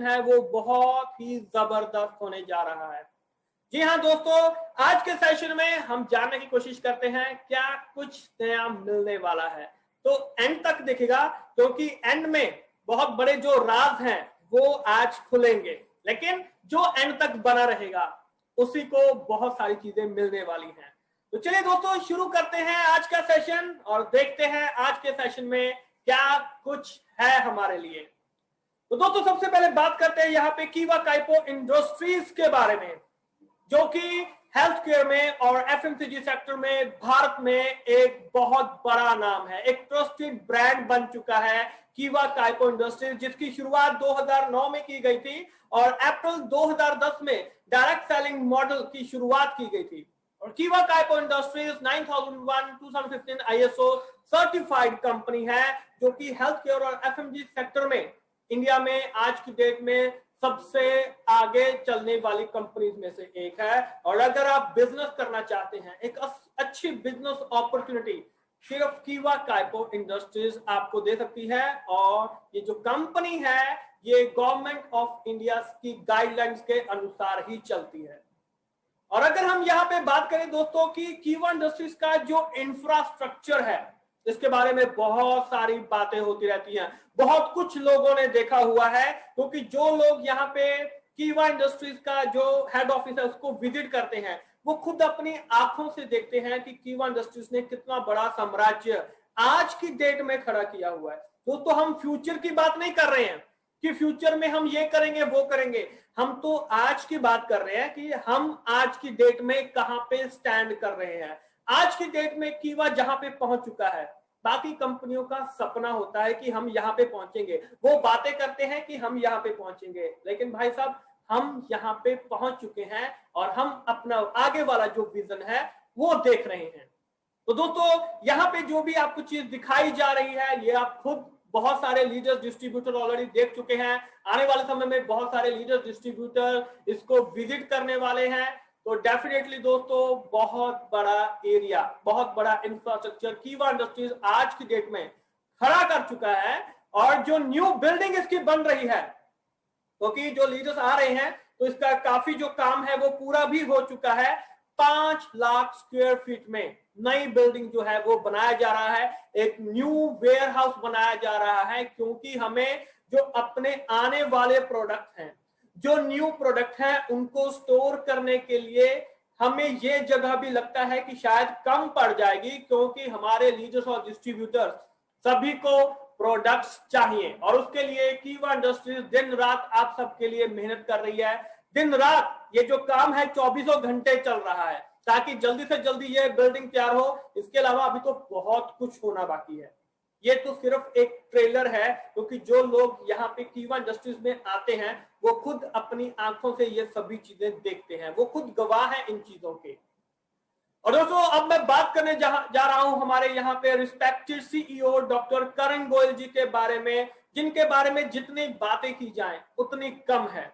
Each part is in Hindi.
है वो बहुत ही जबरदस्त होने जा रहा है। जी हाँ दोस्तों, आज के सेशन में हम जानने की कोशिश करते हैं क्या कुछ नया मिलने वाला है। तो एंड तक देखिएगा, क्योंकि एंड में बहुत बड़े जो राज हैं वो आज खुलेंगे, लेकिन जो एंड तक बना रहेगा उसी को बहुत सारी चीजें मिलने वाली हैं। तो चलिए दोस्तों, शुरू करते हैं आज का सेशन और देखते हैं आज के सेशन में क्या कुछ है हमारे लिए। तो दोस्तों, सबसे पहले बात करते हैं यहाँ पे कीवा काइपो इंडस्ट्रीज के बारे में, जो कि हेल्थ केयर में और एफएमसीजी सेक्टर में भारत में एक बहुत बड़ा नाम है, एक ट्रस्टेड ब्रांड बन चुका है कीवा काइपो इंडस्ट्रीज, जिसकी शुरुआत 2009 में की गई थी और अप्रैल 2010 में डायरेक्ट सेलिंग मॉडल की शुरुआत की गई थी। और कीवा Kaipo industries 9001/2015 ISO certified company है, जो कि हेल्थ केयर और एफएमसीजी सेक्टर में इंडिया में आज की डेट में सबसे आगे चलने वाली कंपनीज में से एक है। और अगर आप बिजनेस करना चाहते हैं, एक अच्छी बिजनेस अपॉर्चुनिटी सिर्फ कीवा काइपो इंडस्ट्रीज आपको दे सकती है। और ये जो कंपनी है ये गवर्नमेंट ऑफ इंडिया की गाइडलाइंस के अनुसार ही चलती है। और अगर हम यहाँ पे बात करें दोस्तों कि कीवा इंडस्ट्रीज का जो इंफ्रास्ट्रक्चर है, इसके बारे में बहुत सारी बातें होती रहती हैं, बहुत कुछ लोगों ने देखा हुआ है, क्योंकि जो लोग यहाँ पे कीवा इंडस्ट्रीज का जो हेड ऑफिस है उसको विजिट करते हैं, वो खुद अपनी आंखों से देखते हैं कि कीवा इंडस्ट्रीज ने कितना बड़ा साम्राज्य आज की डेट में खड़ा किया हुआ है। दोस्तों, हम फ्यूचर की बात नहीं कर रहे हैं कि फ्यूचर में हम ये करेंगे वो करेंगे, हम तो आज की बात कर रहे हैं कि हम आज की डेट में कहां पे स्टैंड कर रहे हैं। आज की डेट में कीवा जहां पे पहुंच चुका है, बाकी कंपनियों का सपना होता है कि हम यहां पे पहुंचेंगे, वो बातें करते हैं कि हम यहां पे पहुंचेंगे, लेकिन भाई साहब हम यहां पे पहुंच चुके हैं और हम अपना आगे वाला जो विजन है वो देख रहे हैं। तो दोस्तों, यहाँ पे जो भी आपको चीज दिखाई जा रही है, ये आप खुद बहुत सारे लीडर्स डिस्ट्रीब्यूटर ऑलरेडी देख चुके हैं। आने वाले समय में बहुत सारे लीडर्स डिस्ट्रीब्यूटर इसको विजिट करने वाले हैं। तो डेफिनेटली दोस्तों, बहुत बड़ा एरिया, बहुत बड़ा इंफ्रास्ट्रक्चर कीवा इंडस्ट्रीज आज की डेट में खड़ा कर चुका है। और जो न्यू बिल्डिंग इसकी बन रही है, क्योंकि जो लीडर्स आ रहे हैं तो इसका काफी जो काम है वो पूरा भी हो चुका है। 5 लाख स्क्वायर फीट में नई बिल्डिंग जो है वो बनाया जा रहा है, एक न्यू वेयर हाउस बनाया जा रहा है, क्योंकि हमें जो अपने आने वाले प्रोडक्ट हैं, जो न्यू प्रोडक्ट हैं, उनको स्टोर करने के लिए हमें ये जगह भी लगता है कि शायद कम पड़ जाएगी, क्योंकि हमारे लीडर्स और डिस्ट्रीब्यूटर्स सभी को प्रोडक्ट्स चाहिए। और उसके लिए कीवा इंडस्ट्रीज दिन रात आप सबके लिए मेहनत कर रही है। दिन रात ये जो काम है 24 घंटे चल रहा है, ताकि जल्दी से जल्दी ये बिल्डिंग तैयार हो। इसके अलावा अभी तो बहुत कुछ होना बाकी है। ये तो सिर्फ एक ट्रेलर है, क्योंकि जो लोग यहाँ पे कीवा इंडस्ट्रीज में आते हैं वो खुद अपनी आंखों से ये सभी चीजें देखते हैं, वो खुद गवाह हैं इन चीजों के। और दोस्तों, अब मैं बात करने जा रहा हूं हमारे यहाँ पे रिस्पेक्टेड सीईओ डॉक्टर करण गोयल जी के बारे में, जिनके बारे में जितनी बातें की जाए उतनी कम है।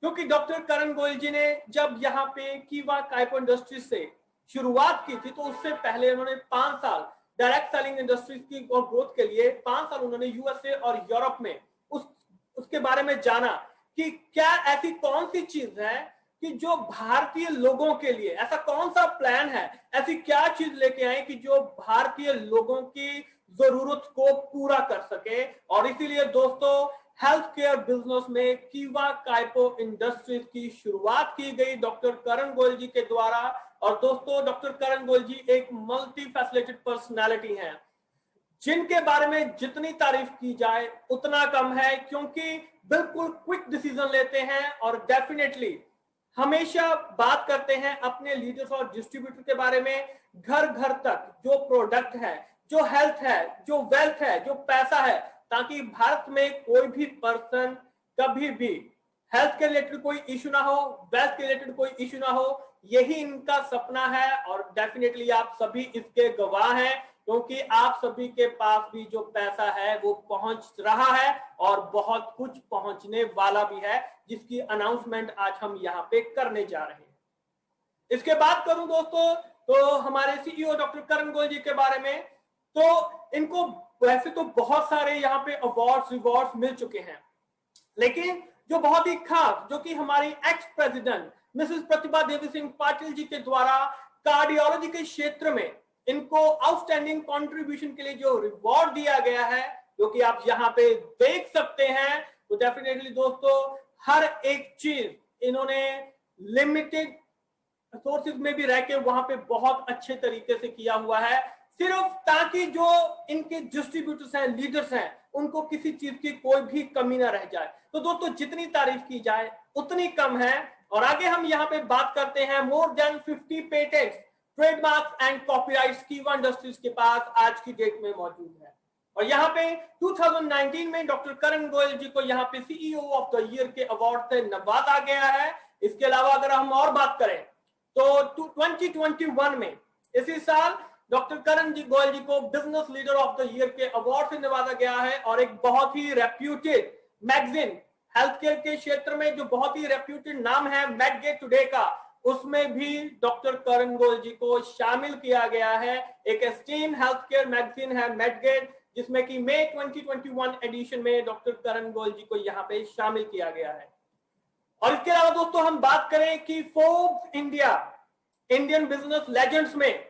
क्योंकि डॉक्टर करण गोयल जी ने जब यहाँ पे कीवा काइपो इंडस्ट्रीज से शुरुआत की थी, तो उससे पहले उन्होंने 5 साल डायरेक्ट सेलिंग इंडस्ट्रीज की ग्रोथ के लिए 5 साल उन्होंने यूएसए और यूरोप में उसके बारे में जाना कि क्या ऐसी कौन सी चीज है कि जो भारतीय लोगों के लिए, ऐसा कौन सा प्लान है, ऐसी क्या चीज लेके आए कि जो भारतीय लोगों की जरूरत को पूरा कर सके। और इसीलिए दोस्तों, हेल्थ केयर बिजनेस में कीवा काइपो इंडस्ट्रीज की शुरुआत की गई डॉक्टर करण गोयल जी के द्वारा। और दोस्तों, डॉक्टर करण गोयल जी एक मल्टी फैसिलिटेड पर्सनालिटी हैं, जिनके बारे में जितनी तारीफ की जाए उतना कम है, क्योंकि बिल्कुल क्विक डिसीजन लेते हैं और डेफिनेटली हमेशा बात करते हैं अपने लीडर्स और डिस्ट्रीब्यूटर के बारे में। घर घर तक जो प्रोडक्ट है, जो हेल्थ है, जो वेल्थ है, जो पैसा है, ताकि भारत में कोई भी पर्सन कभी भी हेल्थ के रिलेटेड कोई इश्यू ना हो, वेल्थ के रिलेटेड कोई इश्यू ना हो, यही इनका सपना है। और डेफिनेटली आप सभी इसके गवाह हैं, क्योंकि आप सभी के पास भी जो पैसा है वो पहुंच रहा है और बहुत कुछ पहुंचने वाला भी है, जिसकी अनाउंसमेंट आज हम यहाँ पे करने जा रहे हैं। इसके बाद करूं दोस्तों तो हमारे सीईओ डॉक्टर करण गोयल जी के बारे में, तो इनको वैसे तो बहुत सारे यहाँ पे अवार्ड्स रिवॉर्ड्स मिल चुके हैं, लेकिन जो बहुत ही खास, जो कि हमारी ex president Mrs Pratibha Devi Singh Patil ji के द्वारा कार्डियोलॉजी के क्षेत्र में इनको आउटस्टैंडिंग कंट्रीब्यूशन के लिए जो रिवॉर्ड दिया गया है, जो कि आप यहाँ पे देख सकते हैं। तो डेफिनेटली दोस्तों, हर एक चीज इन्होंने लिमिटेड सोर्सेज में भी रह के वहां पे बहुत अच्छे तरीके से किया हुआ है, सिर्फ ताकि जो इनके डिस्ट्रीब्यूटर्स हैं, लीडर्स हैं, उनको किसी चीज की कोई भी कमी ना रह जाए। तो दोस्तों, जितनी तारीफ की जाए उतनी कम है। और आगे हम यहाँ पे बात करते हैं, more than 50 patents, trademarks and copyrights कीवा इंडस्ट्रीज के पास आज की डेट में मौजूद है। और यहाँ पे 2019 में डॉक्टर करण गोयल जी को यहाँ पे सीईओ ऑफ द ईयर के अवार्ड से नवाजा गया है। इसके अलावा अगर हम और बात करें तो 2021 में, इसी साल, डॉक्टर करण जी गोयल जी को business leader of the year के अवार्ड से नवाजा गया है। और एक बहुत ही रेप्यूटेड मैगजीन, हेल्थ केयर के क्षेत्र में जो बहुत ही रेप्यूटेड नाम है मेडगेट टुडे का, उसमें भी डॉक्टर करण गोयल जी को शामिल किया गया है। एक एस्टीम हेल्थ केयर मैगजीन है मेडगेट, जिसमें कि मई 2021 एडिशन में डॉक्टर करण गोयल जी को यहाँ पे शामिल किया गया है। और इसके अलावा दोस्तों, हम बात करें कि Forbes India Indian business legends में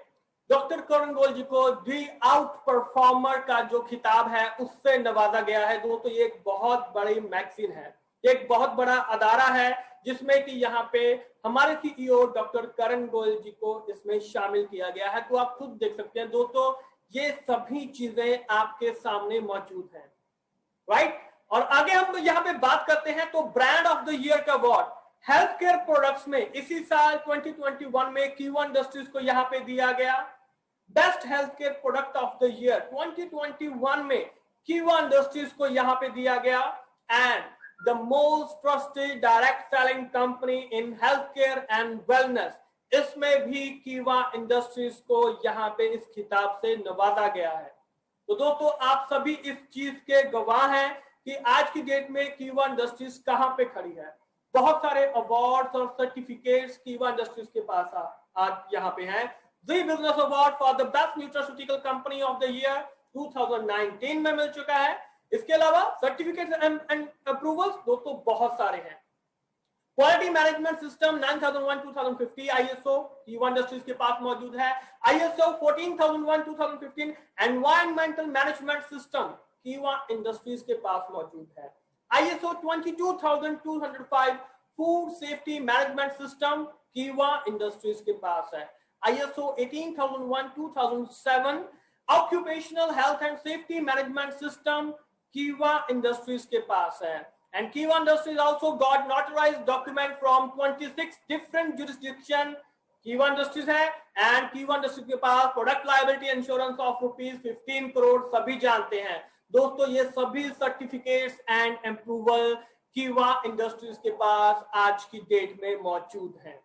डॉक्टर करण गोयल जी को दी आउट परफॉर्मर का जो खिताब है उससे नवाजा गया है। दोस्तों, ये एक बहुत बड़ी मैगजीन है, एक बहुत बड़ा अदारा है, जिसमें कि यहाँ पे हमारे सीईओ डॉक्टर करण गोयल जी को इसमें शामिल किया गया है। तो आप खुद देख सकते हैं दोस्तों, ये सभी चीजें आपके सामने मौजूद हैं, राइट। और आगे हम यहाँ पे बात करते हैं तो ब्रांड ऑफ द ईयर का अवार्ड हेल्थ केयर प्रोडक्ट्स में इसी साल 2021 में कीवा इंडस्ट्रीज को यहाँ पे दिया गया। Best health care product of the year 2021 में कीवा इंडस्ट्रीज को यहाँ पे दिया गया। And the most trusted direct selling company in health care and wellness, इसमें भी कीवा इंडस्ट्रीज को यहाँ पे इस खिताब से नवाजा गया है। तो दोस्तों, आप सभी इस चीज के गवाह हैं कि आज की डेट में कीवा इंडस्ट्रीज कहां पे खड़ी है। बहुत सारे अवार्ड्स और सर्टिफिकेट्स कीवा इंडस्ट्रीज के पास आज यहाँ पे हैं। The business award for the best nutraceutical company of the year 2019 में मिल चुका है। इसके अलावा सर्टिफिकेट्स एंड अप्रूवल्स दोस्तों बहुत सारे हैं। क्वालिटी मैनेजमेंट सिस्टम 9001-2050 आईएसओ कीवा इंडस्ट्रीज के पास मौजूद है। आईएसओ 14001-2015 एनवायरमेंटल मैनेजमेंट सिस्टम कीवा इंडस्ट्रीज के पास मौजूद है। ISO 22205 food safety management system कीवा इंडस्ट्रीज के पास है। ISO 18001-2007 occupational health and safety management system कीवा इंडस्ट्रीज के पास है। And Kiva Industries also got notarized document from 26 different jurisdiction. Kiva Industries है and Kiva Industries के पास product liability insurance of ₹15 crore सभी जानते हैं। दोस्तों, ये सभी certificates and approval Kiva industries के पास आज की डेट में मौजूद हैं।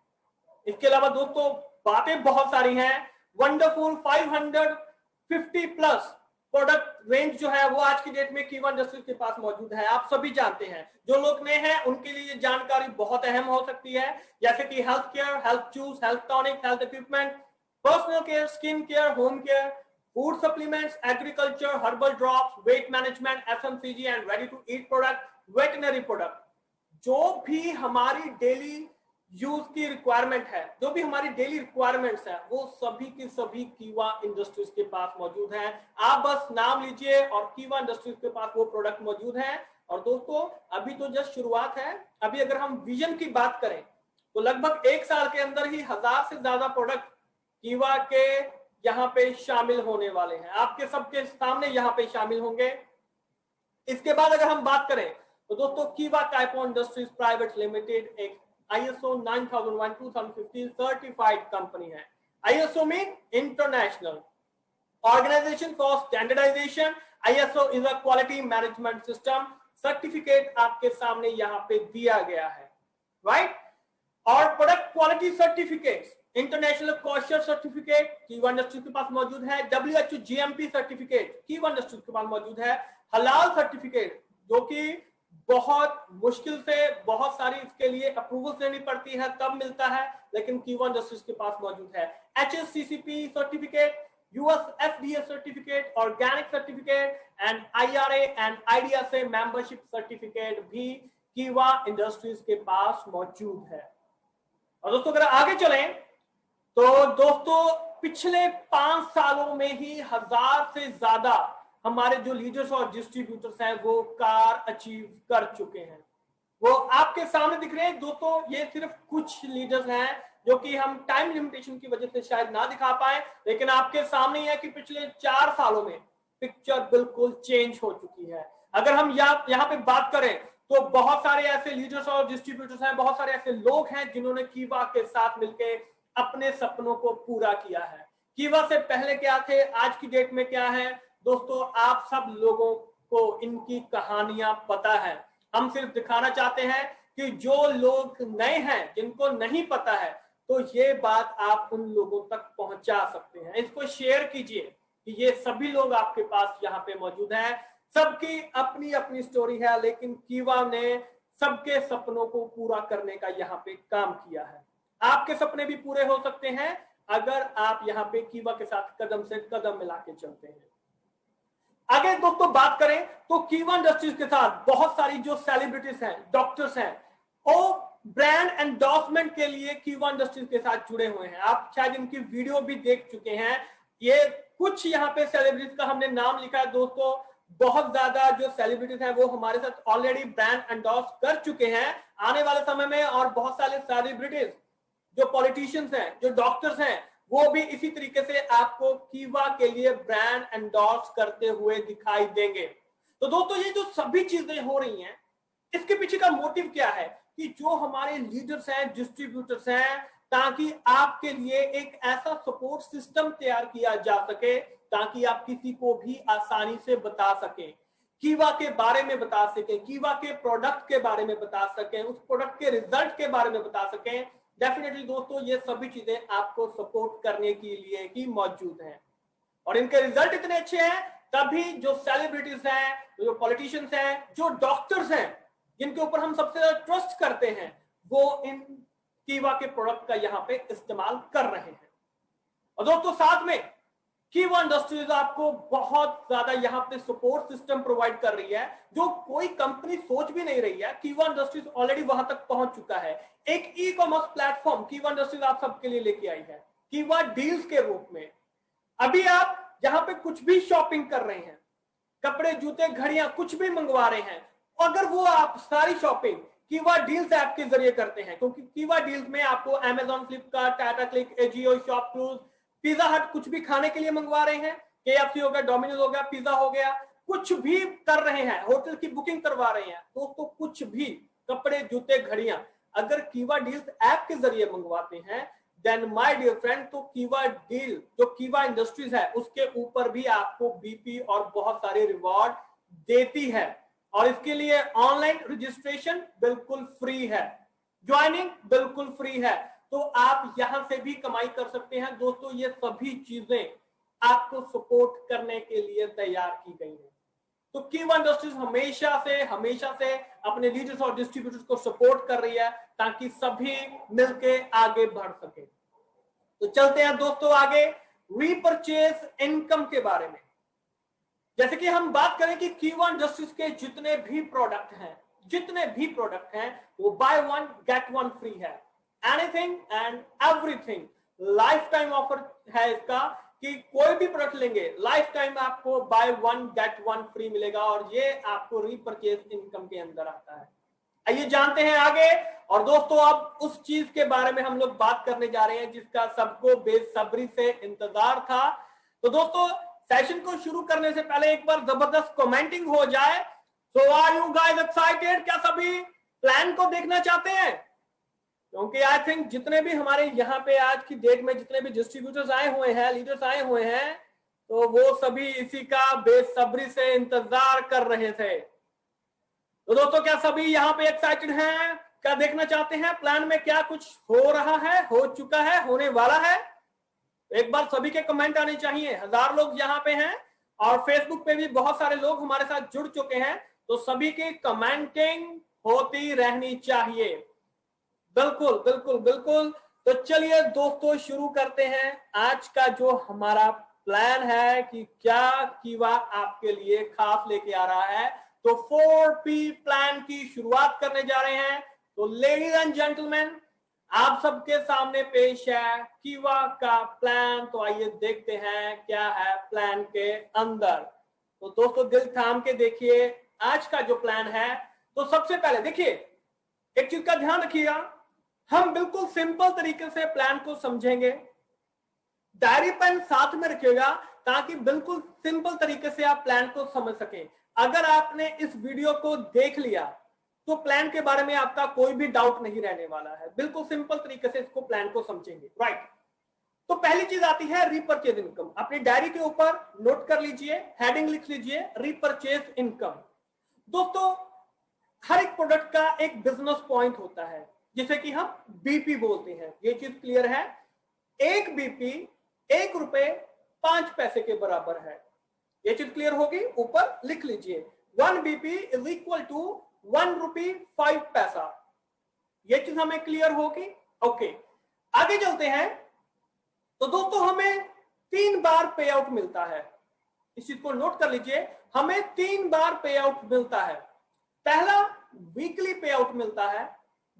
इसके अलावा दोस्तों बातें बहुत सारी हैं। वंडरफुल 550 प्लस प्रोडक्ट रेंज जो है वो आज की डेट में कीवा इंडस्ट्रीज के पास मौजूद है। आप सभी जानते हैं, जो लोग नए हैं उनके लिए ये जानकारी बहुत अहम हो सकती है, जैसे कि health care, health juice, health tonic, health equipment, personal care, skin care, home care, food supplements, agriculture, herbal drops, weight management, FMCG and ready to eat product, veterinary product. जो भी हमारी डेली यूज की रिक्वायरमेंट है, जो भी हमारी डेली रिक्वायरमेंट्स है, वो सभी की सभी कीवा इंडस्ट्रीज के पास मौजूद है। आप बस नाम लीजिए और कीवा इंडस्ट्रीज के पास वो प्रोडक्ट मौजूद है। और दोस्तों अभी तो जस्ट शुरुआत है। अभी अगर हम विजन की बात करें तो लगभग 1 साल के अंदर ही 1000 से ज्यादा प्रोडक्ट कीवा के यहाँ पे शामिल होने वाले हैं, आपके सबके सामने यहाँ पे शामिल होंगे। इसके बाद अगर हम बात करें तो दोस्तों Kiva Kaipo industries private limited एक ISO 9001-2015 सर्टिफाइड कंपनी है। ISO mean international organisation for standardisation. ISO is a quality management system. Certificate आपके सामने यहाँ पे दिया गया है, राइट। और product quality certificates, international kosher certificate Kiva industries के पास मौजूद है। WHO GMP certificate Kiva industries के पास मौजूद है। हलाल सर्टिफिकेट, जो कि बहुत मुश्किल से बहुत सारी इसके लिए अप्रूवल लेनी पड़ती है तब मिलता है, लेकिन कीवा इंडस्ट्रीज के पास मौजूद है। HACCP certificate, US FDA certificate, organic certificate and IRA and IDSA membership certificate भी कीवा इंडस्ट्रीज के पास मौजूद है। और दोस्तों अगर आगे चलें तो दोस्तों पिछले 5 सालों में ही 1000 से ज्यादा हमारे जो लीडर्स और डिस्ट्रीब्यूटर्स हैं वो कार अचीव कर चुके हैं। वो आपके सामने दिख रहे हैं दोस्तों, ये सिर्फ कुछ लीडर्स हैं जो कि हम टाइम लिमिटेशन की वजह से शायद ना दिखा पाए, लेकिन आपके सामने ही है कि पिछले 4 सालों में पिक्चर बिल्कुल चेंज हो चुकी है। अगर हम यहाँ पे बात करें तो बहुत सारे ऐसे लीडर्स और डिस्ट्रीब्यूटर्स हैं, बहुत सारे ऐसे लोग हैं जिन्होंने कीवा के साथ मिलकर अपने सपनों को पूरा किया है। कीवा से पहले क्या थे, आज की डेट में क्या है दोस्तों, आप सब लोगों को इनकी कहानियां पता है। हम सिर्फ दिखाना चाहते हैं कि जो लोग नए हैं, जिनको नहीं पता है, तो ये बात आप उन लोगों तक पहुंचा सकते हैं। इसको शेयर कीजिए कि ये सभी लोग आपके पास यहाँ पे मौजूद हैं। सबकी अपनी अपनी स्टोरी है, लेकिन कीवा ने सबके सपनों को पूरा करने का यहाँ पे काम किया है। आपके सपने भी पूरे हो सकते हैं अगर आप यहाँ पे कीवा के साथ कदम से कदम मिला के चलते हैं। आगे दोस्तों बात करें तो कीवा इंडस्ट्रीज के साथ बहुत सारी जो सेलिब्रिटीज हैं, डॉक्टर्स हैं, वो ब्रांड एंडोर्समेंट के लिए कीवा इंडस्ट्रीज के साथ जुड़े हुए हैं। आप शायद इनकी वीडियो भी देख चुके हैं। ये कुछ यहाँ पे सेलिब्रिटीज का हमने नाम लिखा है दोस्तों, बहुत ज्यादा जो सेलिब्रिटीज हैं वो हमारे साथ ऑलरेडी ब्रांड एंडोर्स कर चुके हैं आने वाले समय में। और बहुत सारे सेलिब्रिटीज जो पॉलिटिशियंस हैं, जो डॉक्टर्स हैं, वो भी इसी तरीके से आपको कीवा के लिए ब्रांड एंडोर्स करते हुए दिखाई देंगे। तो दोस्तों ये जो सभी चीजें हो रही हैं, इसके पीछे का मोटिव क्या है कि जो हमारे लीडर्स हैं, डिस्ट्रीब्यूटर्स हैं, ताकि आपके लिए एक ऐसा सपोर्ट सिस्टम तैयार किया जा सके ताकि आप किसी को भी आसानी से बता सकें, कीवा के बारे में बता सकें, कीवा के प्रोडक्ट के बारे में बता सकें, उस प्रोडक्ट के रिजल्ट के बारे में बता सकें। डेफिनेटली दोस्तों ये सभी चीजें आपको सपोर्ट करने के लिए ही मौजूद हैं और इनके रिजल्ट इतने अच्छे हैं तभी जो सेलिब्रिटीज हैं, जो पॉलिटिशियंस हैं, जो डॉक्टर्स हैं, जिनके ऊपर हम सबसे ज्यादा ट्रस्ट करते हैं, वो इन कीवा के प्रोडक्ट का यहाँ पे इस्तेमाल कर रहे हैं। और दोस्तों साथ में कीवा इंडस्ट्रीज आपको बहुत ज्यादा यहाँ पे सपोर्ट सिस्टम प्रोवाइड कर रही है जो कोई कंपनी सोच भी नहीं रही है। कीवा इंडस्ट्रीज ऑलरेडी वहां तक पहुंच चुका है। एक ई कॉमर्स प्लेटफॉर्म कीवा इंडस्ट्रीज आप सबके लिए लेके आई है, कीवा डील्स के रूप में। अभी आप यहाँ पे कुछ भी शॉपिंग कर रहे हैं, कपड़े, जूते, घड़ियां, कुछ भी मंगवा रहे हैं, अगर वो आप सारी शॉपिंग कीवा डील्स ऐप के जरिए करते हैं, क्योंकि कीवा डील्स में आपको Amazon, Flipkart, Tata click, AJIO, ShopClues, pizza हट कुछ भी खाने के लिए मंगवा रहे हैं, KFC हो गया, डोमिनोज हो गया, पिज्जा हो गया, कुछ भी कर रहे हैं, होटल की बुकिंग करवा रहे हैं, तो कुछ भी कपड़े, जूते, घड़ियां अगर कीवा डील्स ऐप के जरिए मंगवाते हैं, देन माय डियर फ्रेंड, तो कीवा डील जो कीवा इंडस्ट्रीज है उसके ऊपर भी आपको बीपी और बहुत सारे रिवॉर्ड देती है। और इसके लिए ऑनलाइन रजिस्ट्रेशन बिल्कुल फ्री है, ज्वाइनिंग बिल्कुल फ्री है, तो आप यहां से भी कमाई कर सकते हैं। दोस्तों ये सभी चीजें आपको सपोर्ट करने के लिए तैयार की गई हैं। तो कीवा इंडस्ट्रीज हमेशा से अपने लीडर्स और डिस्ट्रीब्यूटर्स को सपोर्ट कर रही है ताकि सभी मिलके आगे बढ़ सके। तो चलते हैं दोस्तों आगे रीपरचेज इनकम के बारे में। जैसे कि हम बात करें कि कीवा इंडस्ट्रीज के जितने भी प्रोडक्ट हैं वो buy one get one free है। Anything and everything lifetime offer है इसका कि कोई भी प्रोडक्ट लेंगे लाइफ टाइम आपको buy one get one free मिलेगा और ये आपको रीपरचेज इनकम के अंदर आता है। आइए जानते हैं आगे। और दोस्तों अब उस चीज के बारे में हम लोग बात करने जा रहे हैं जिसका सबको बेसब्री से इंतजार था। तो दोस्तों सेशन को शुरू करने से पहले एक बार जबरदस्त कमेंटिंग हो जाए। सो आर यू गाइस एक्साइटेड? क्या सभी प्लान को देखना चाहते हैं? क्योंकि आई थिंक जितने भी हमारे यहाँ पे आज की डेट में जितने भी डिस्ट्रीब्यूटर्स आए हुए हैं, लीडर्स आए हुए हैं, तो वो सभी इसी का बेसब्री से इंतजार कर रहे थे। तो दोस्तों क्या सभी यहाँ पे एक्साइटेड हैं? क्या देखना चाहते हैं प्लान में क्या कुछ हो रहा है, हो चुका है, होने वाला है? एक बार सभी के कमेंट आने चाहिए। 1000 लोग यहाँ पे हैं और फेसबुक पे भी बहुत सारे लोग हमारे साथ जुड़ चुके हैं, तो सभी की कमेंटिंग होती रहनी चाहिए। बिल्कुल बिल्कुल बिल्कुल। तो चलिए दोस्तों शुरू करते हैं आज का जो हमारा प्लान है कि क्या कीवा आपके लिए खास लेके आ रहा है। तो 4P प्लान की शुरुआत करने जा रहे हैं। तो लेडीज एंड जेंटलमैन, आप सबके सामने पेश है कीवा का प्लान। तो आइए देखते हैं क्या है प्लान के अंदर। तो दोस्तों दिल थाम के देखिए आज का जो प्लान है। तो सबसे पहले देखिए, एक चीज का ध्यान रखिएगा, हम बिल्कुल सिंपल तरीके से प्लान को समझेंगे। डायरी पेन साथ में रखिएगा ताकि बिल्कुल सिंपल तरीके से आप प्लान को समझ सकें। अगर आपने इस वीडियो को देख लिया तो प्लान के बारे में आपका कोई भी डाउट नहीं रहने वाला है। बिल्कुल सिंपल तरीके से इसको प्लान को समझेंगे, राइट। तो पहली चीज आती है रीपरचेज इनकम। अपनी डायरी के ऊपर नोट कर लीजिए, हेडिंग लिख लीजिए रीपरचेज इनकम। दोस्तों हर एक प्रोडक्ट का एक बिजनेस पॉइंट होता है जिसे कि हम बीपी बोलते हैं। ये चीज क्लियर है। एक बीपी ₹1.05 के बराबर है। ये चीज क्लियर होगी, ऊपर लिख लीजिए 1 BP इज इक्वल टू ₹1.05। ये चीज हमें क्लियर होगी। ओके, आगे चलते हैं। तो दोस्तों हमें 3 बार पे आउट मिलता है। इस चीज को नोट कर लीजिए, हमें 3 बार पे आउट मिलता है। पहला वीकली पे आउट मिलता है,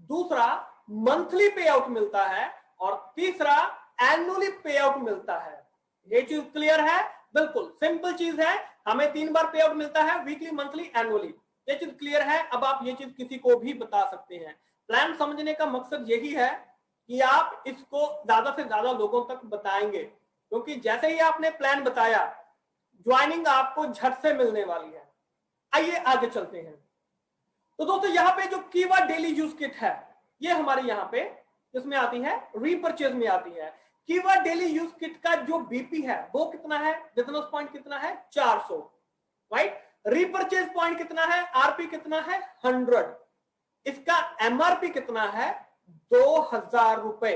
दूसरा मंथली पे आउट मिलता है और तीसरा एनुअली पे आउट मिलता है। ये चीज क्लियर है? बिल्कुल सिंपल चीज है। हमें 3 बार पे आउट मिलता है, वीकली, मंथली, एनुअली। ये चीज क्लियर है। अब आप ये चीज किसी को भी बता सकते हैं। प्लान समझने का मकसद यही है कि आप इसको ज्यादा से ज्यादा लोगों तक बताएंगे, क्योंकि जैसे ही आपने प्लान बताया ज्वाइनिंग आपको झट से मिलने वाली है। आइए आगे चलते हैं। तो दोस्तों यहाँ पे जो कीवा डेली यूज किट है, ये हमारे यहाँ पे इसमें आती है, रीपरचेज में आती है। कीवा डेली यूज किट का जो बीपी है वो कितना है, बिजनेस पॉइंट कितना है, 400, राइट। रीपरचेज पॉइंट कितना है, आरपी कितना है, 100। इसका एमआरपी कितना है, 2000 रुपए।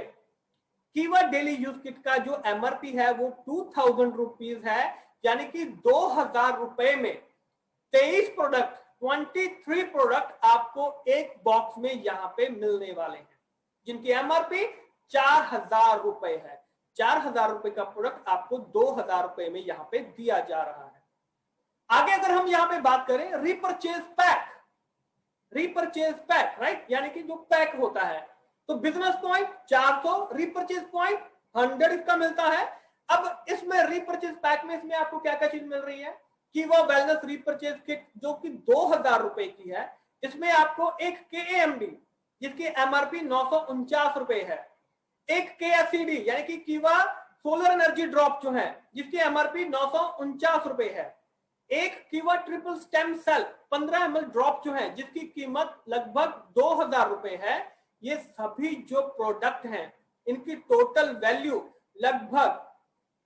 कीवा डेली यूज किट का जो एमआरपी है वो 2000 रुपीज है, यानी कि 2000 रुपए में 23 प्रोडक्ट, 23 प्रोडक्ट आपको एक बॉक्स में यहां पे मिलने वाले हैं, जिनकी एमआरपी 4000 रुपए है। 4000 रुपए का प्रोडक्ट आपको 2000 रुपए में यहां पे दिया जा रहा है। आगे अगर हम यहां पे बात करें repurchase pack, repurchase pack, right, यानी कि जो पैक होता है, तो बिजनेस पॉइंट 400, रीपरचेज पॉइंट 100 इसका मिलता है। अब इसमें रीपरचेज पैक में इसमें आपको क्या क्या चीज मिल रही है, कीवा वेलनेस रीपरचेज किट जो कि 2000 रुपए की है। इसमें आपको एक KAMD जिसकी एमआरपी 949 रुपए है, एक KSCD यानी कि कीवा सोलर एनर्जी ड्रॉप जो है जिसकी एमआरपी 949 रुपए है, एक कीवा triple stem cell 15 ml drop जो है जिसकी कीमत लगभग 2000 रुपए है। ये सभी जो प्रोडक्ट हैं इनकी टोटल वैल्यू लगभग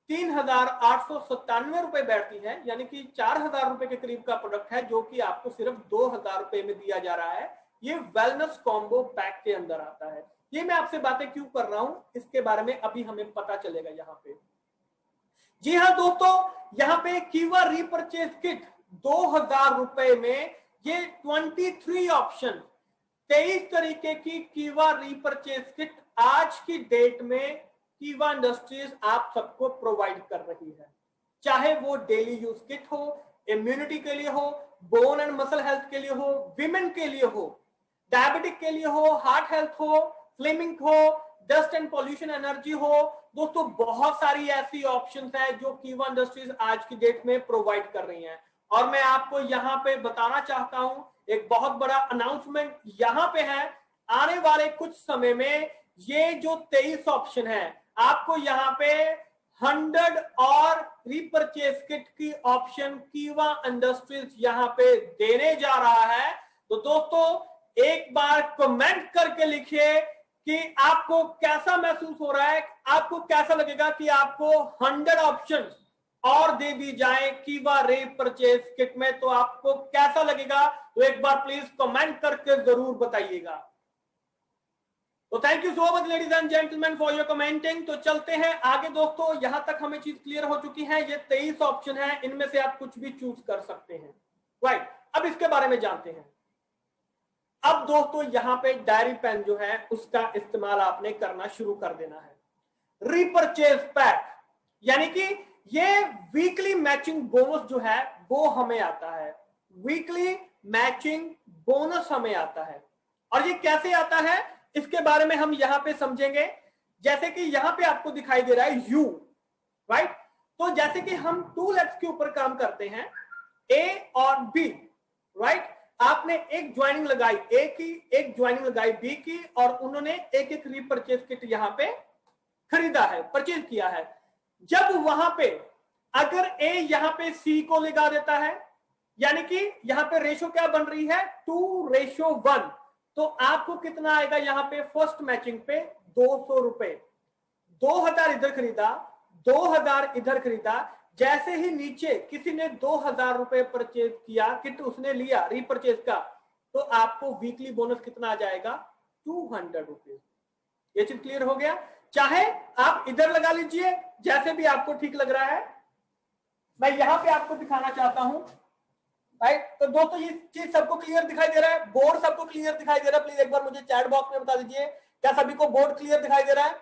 3897 रुपए बैठती है, यानी कि 4000 रुपए के करीब का प्रोडक्ट है जो कि आपको सिर्फ 2000 रुपए में दिया जा रहा है। ये वेलनेस कॉम्बो पैक के अंदर आता है। ये मैं आपसे बातें क्यों कर रहा हूं इसके बारे में अभी हमें पता चलेगा यहाँ पे। जी हाँ दोस्तों, यहाँ पे कीवा रीपरचेज किट 2000 रुपए में ये 23 ऑप्शन, 23 तरीके की कीवा रीपरचेज किट आज की डेट में कीवा इंडस्ट्रीज आप सबको प्रोवाइड कर रही है। चाहे वो डेली यूज किट हो, इम्यूनिटी के लिए हो, बोन एंड मसल हेल्थ के लिए हो, विमेन के लिए हो, डायबिटिक के लिए हो, हार्ट हेल्थ हो, फ्लेमिंग हो, डस्ट एंड पॉल्यूशन एनर्जी हो। दोस्तों बहुत सारी ऐसी ऑप्शंस हैं जो कीवा इंडस्ट्रीज आज की डेट में प्रोवाइड कर रही हैं। और मैं आपको यहाँ पे बताना चाहता हूं, एक बहुत बड़ा अनाउंसमेंट यहाँ पे है, आने वाले कुछ समय में ये जो 23 ऑप्शन है आपको यहाँ पे 100 और रीपरचेज किट की ऑप्शन कीवा इंडस्ट्रीज यहाँ पे देने जा रहा है। तो दोस्तों एक बार कमेंट करके लिखिए कि आपको कैसा महसूस हो रहा है, आपको कैसा लगेगा कि आपको 100 ऑप्शन और दे दी जाए कीवा रीपरचेज किट में, तो आपको कैसा लगेगा? तो एक बार प्लीज कमेंट करके जरूर बताइएगा। तो thank you so much ladies and gentleman for your commenting. तो चलते हैं आगे दोस्तों, यहां तक हमें चीज क्लियर हो चुकी है। ये 23 ऑप्शन है, इनमें से आप कुछ भी चूज कर सकते हैं, राइट। अब इसके बारे में जानते हैं। अब दोस्तों यहां पे डायरी पेन जो है उसका इस्तेमाल आपने करना शुरू कर देना है। रीपरचेज पैक यानी कि ये वीकली मैचिंग बोनस जो है वो हमें आता है। वीकली मैचिंग बोनस हमें आता है। और ये कैसे आता है इसके बारे में हम यहां पे समझेंगे। जैसे कि यहां पे आपको दिखाई दे रहा है यू, राइट। तो जैसे कि हम टूल एक्स के ऊपर काम करते हैं, ए और बी, राइट। आपने एक ज्वाइनिंग लगाई ए की, एक ज्वाइनिंग लगाई बी की, और उन्होंने एक एक रीपरचेज किट यहां पे खरीदा है, परचेज किया है। जब वहां पे अगर ए यहां पे सी को लगा देता है, यानी कि यहां पे रेशो क्या बन रही है, 2:1, तो आपको कितना आएगा यहां पे फर्स्ट मैचिंग पे 200 रुपए। 2000 इधर खरीदा, 2000 इधर खरीदा। जैसे ही नीचे किसी ने 2000 रुपए परचेज किया, किट उसने लिया रीपरचेज का, तो आपको वीकली बोनस कितना आ जाएगा, 200 रुपीज। ये चीज क्लियर हो गया। चाहे आप इधर लगा लीजिए, जैसे भी आपको ठीक लग रहा है। मैं यहां पे आपको दिखाना चाहता हूं, राइट। तो दोस्तों ये चीज सबको क्लियर दिखाई दे रहा है, बोर्ड सबको क्लियर दिखाई दे रहा है? प्लीज एक बार मुझे चैट बॉक्स में बता दीजिए, क्या सभी को बोर्ड क्लियर दिखाई दे रहा है?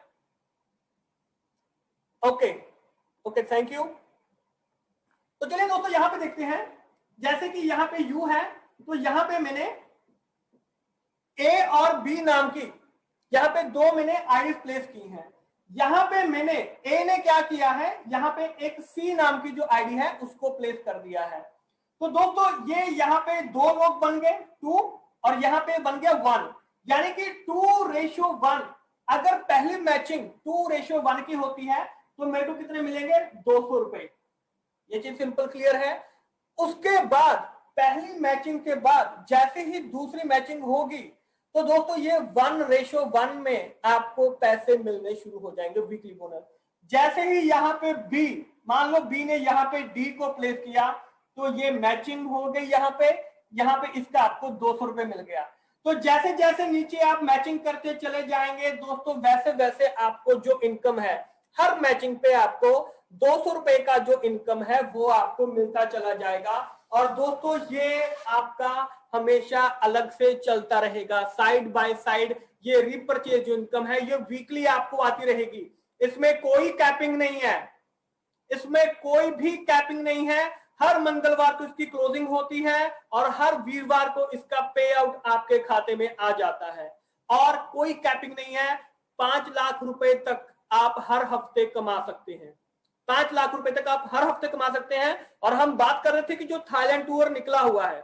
Okay okay, thank you. तो चलिए दोस्तों यहां पे देखते हैं, जैसे कि यहां पे यू है, तो यहां पे मैंने ए और बी नाम की यहां पे दो मैंने आईडी प्लेस की हैं। यहां पे मैंने ए ने क्या किया है, यहां पे एक सी नाम की जो आईडी है उसको प्लेस कर दिया है। तो दोस्तों ये यहां पे दो लोग बन गए 2, और यहां पे बन गया 1, यानी कि 2:1। अगर पहली मैचिंग 2:1 की होती है तो मेरे को कितने मिलेंगे, 200 रुपए। ये चीज सिंपल क्लियर है। उसके बाद पहली मैचिंग के बाद जैसे ही दूसरी मैचिंग होगी, तो दोस्तों ये 1:1 में आपको पैसे मिलने शुरू हो जाएंगे, वीकली बोनस। जैसे ही यहाँ पे बी, मान लो बी ने यहाँ पे डी को प्लेस किया, तो ये मैचिंग हो गई यहाँ पे इसका आपको 200 रुपए मिल गया। तो जैसे जैसे नीचे आप मैचिंग करते चले जाएंगे दोस्तों, वैसे वैसे आपको जो इनकम है, हर मैचिंग पे आपको 200 रुपए का जो इनकम है वो आपको मिलता चला जाएगा। और दोस्तों ये आपका हमेशा अलग से चलता रहेगा, साइड बाय साइड। ये रीपरचेज जो इनकम है ये वीकली आपको आती रहेगी। इसमें कोई कैपिंग नहीं है, इसमें कोई भी कैपिंग नहीं है। हर मंगलवार को इसकी क्लोजिंग होती है और हर वीरवार को इसका पे आउट आपके खाते में आ जाता है। और कोई कैपिंग नहीं है। 5 लाख रुपए तक आप हर हफ्ते कमा सकते हैं, 5 लाख रुपए तक आप हर हफ्ते कमा सकते हैं। और हम बात कर रहे थे कि जो थाईलैंड टूर निकला हुआ है,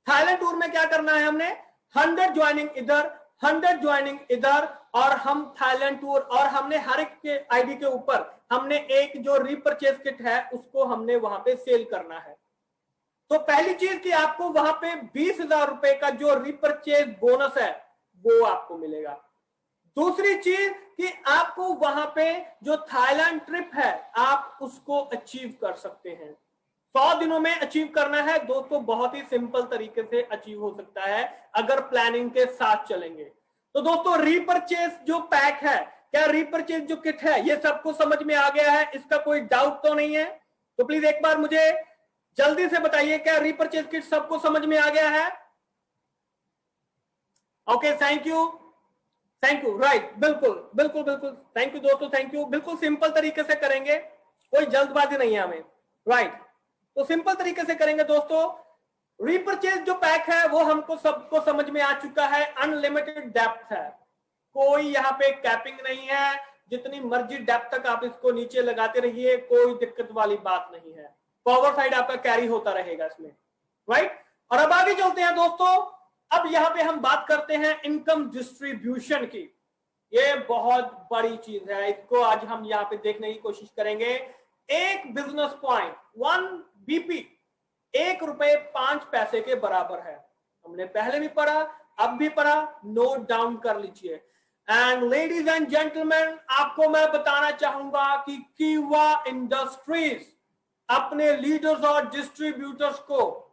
थाईलैंड टूर में क्या करना है, हमने 100 ज्वाइनिंग इधर, 100 ज्वाइनिंग इधर, और हम थाईलैंड टूर, और हमने हर एक के आईडी के ऊपर हमने एक जो रीपरचेज किट है उसको हमने वहां पे सेल करना है। तो पहली चीज कि आपको वहां पे 20,000 रुपए का जो रीपरचेज बोनस है वो आपको मिलेगा। दूसरी चीज कि आपको वहां पे जो थाईलैंड ट्रिप है आप उसको अचीव कर सकते हैं। 100 दिनों में अचीव करना है दोस्तों, बहुत ही सिंपल तरीके से अचीव हो सकता है अगर प्लानिंग के साथ चलेंगे। तो दोस्तों रीपरचेज जो पैक है, क्या रीपरचेज जो किट है, ये सबको समझ में आ गया है? इसका कोई डाउट तो नहीं है? तो प्लीज एक बार मुझे जल्दी से बताइए, क्या रीपरचेज किट सबको समझ में आ गया है? Okay, thank you, thank you. Right, बिल्कुल बिल्कुल बिल्कुल, थैंक यू दोस्तों, थैंक यू। बिल्कुल सिंपल तरीके से करेंगे, कोई जल्दबाजी नहीं है हमें, राइट। तो सिंपल तरीके से करेंगे दोस्तों। रीपरचेज जो पैक है वो हमको सबको समझ में आ चुका है, अनलिमिटेड डेप्थ है, कोई यहाँ पे कैपिंग नहीं है। जितनी मर्जी डेप्थ तक आप इसको नीचे लगाते रहिए, कोई दिक्कत वाली बात नहीं है। पावर साइड आपका कैरी होता रहेगा इसमें, राइट। और अब आगे चलते हैं दोस्तों। अब यहाँ पे हम बात करते हैं इनकम डिस्ट्रीब्यूशन की। ये बहुत बड़ी चीज है, इसको आज हम यहाँ पे देखने की कोशिश करेंगे। एक बिजनेस पॉइंट 1 बीपी ₹1.05 के बराबर है। हमने पहले भी पढ़ा, अब भी पढ़ा, नोट डाउन कर लीजिए। एंड लेडीज एंड जेंटलमैन, आपको मैं बताना चाहूंगा कि कीवा इंडस्ट्रीज अपने लीडर्स और डिस्ट्रीब्यूटर्स को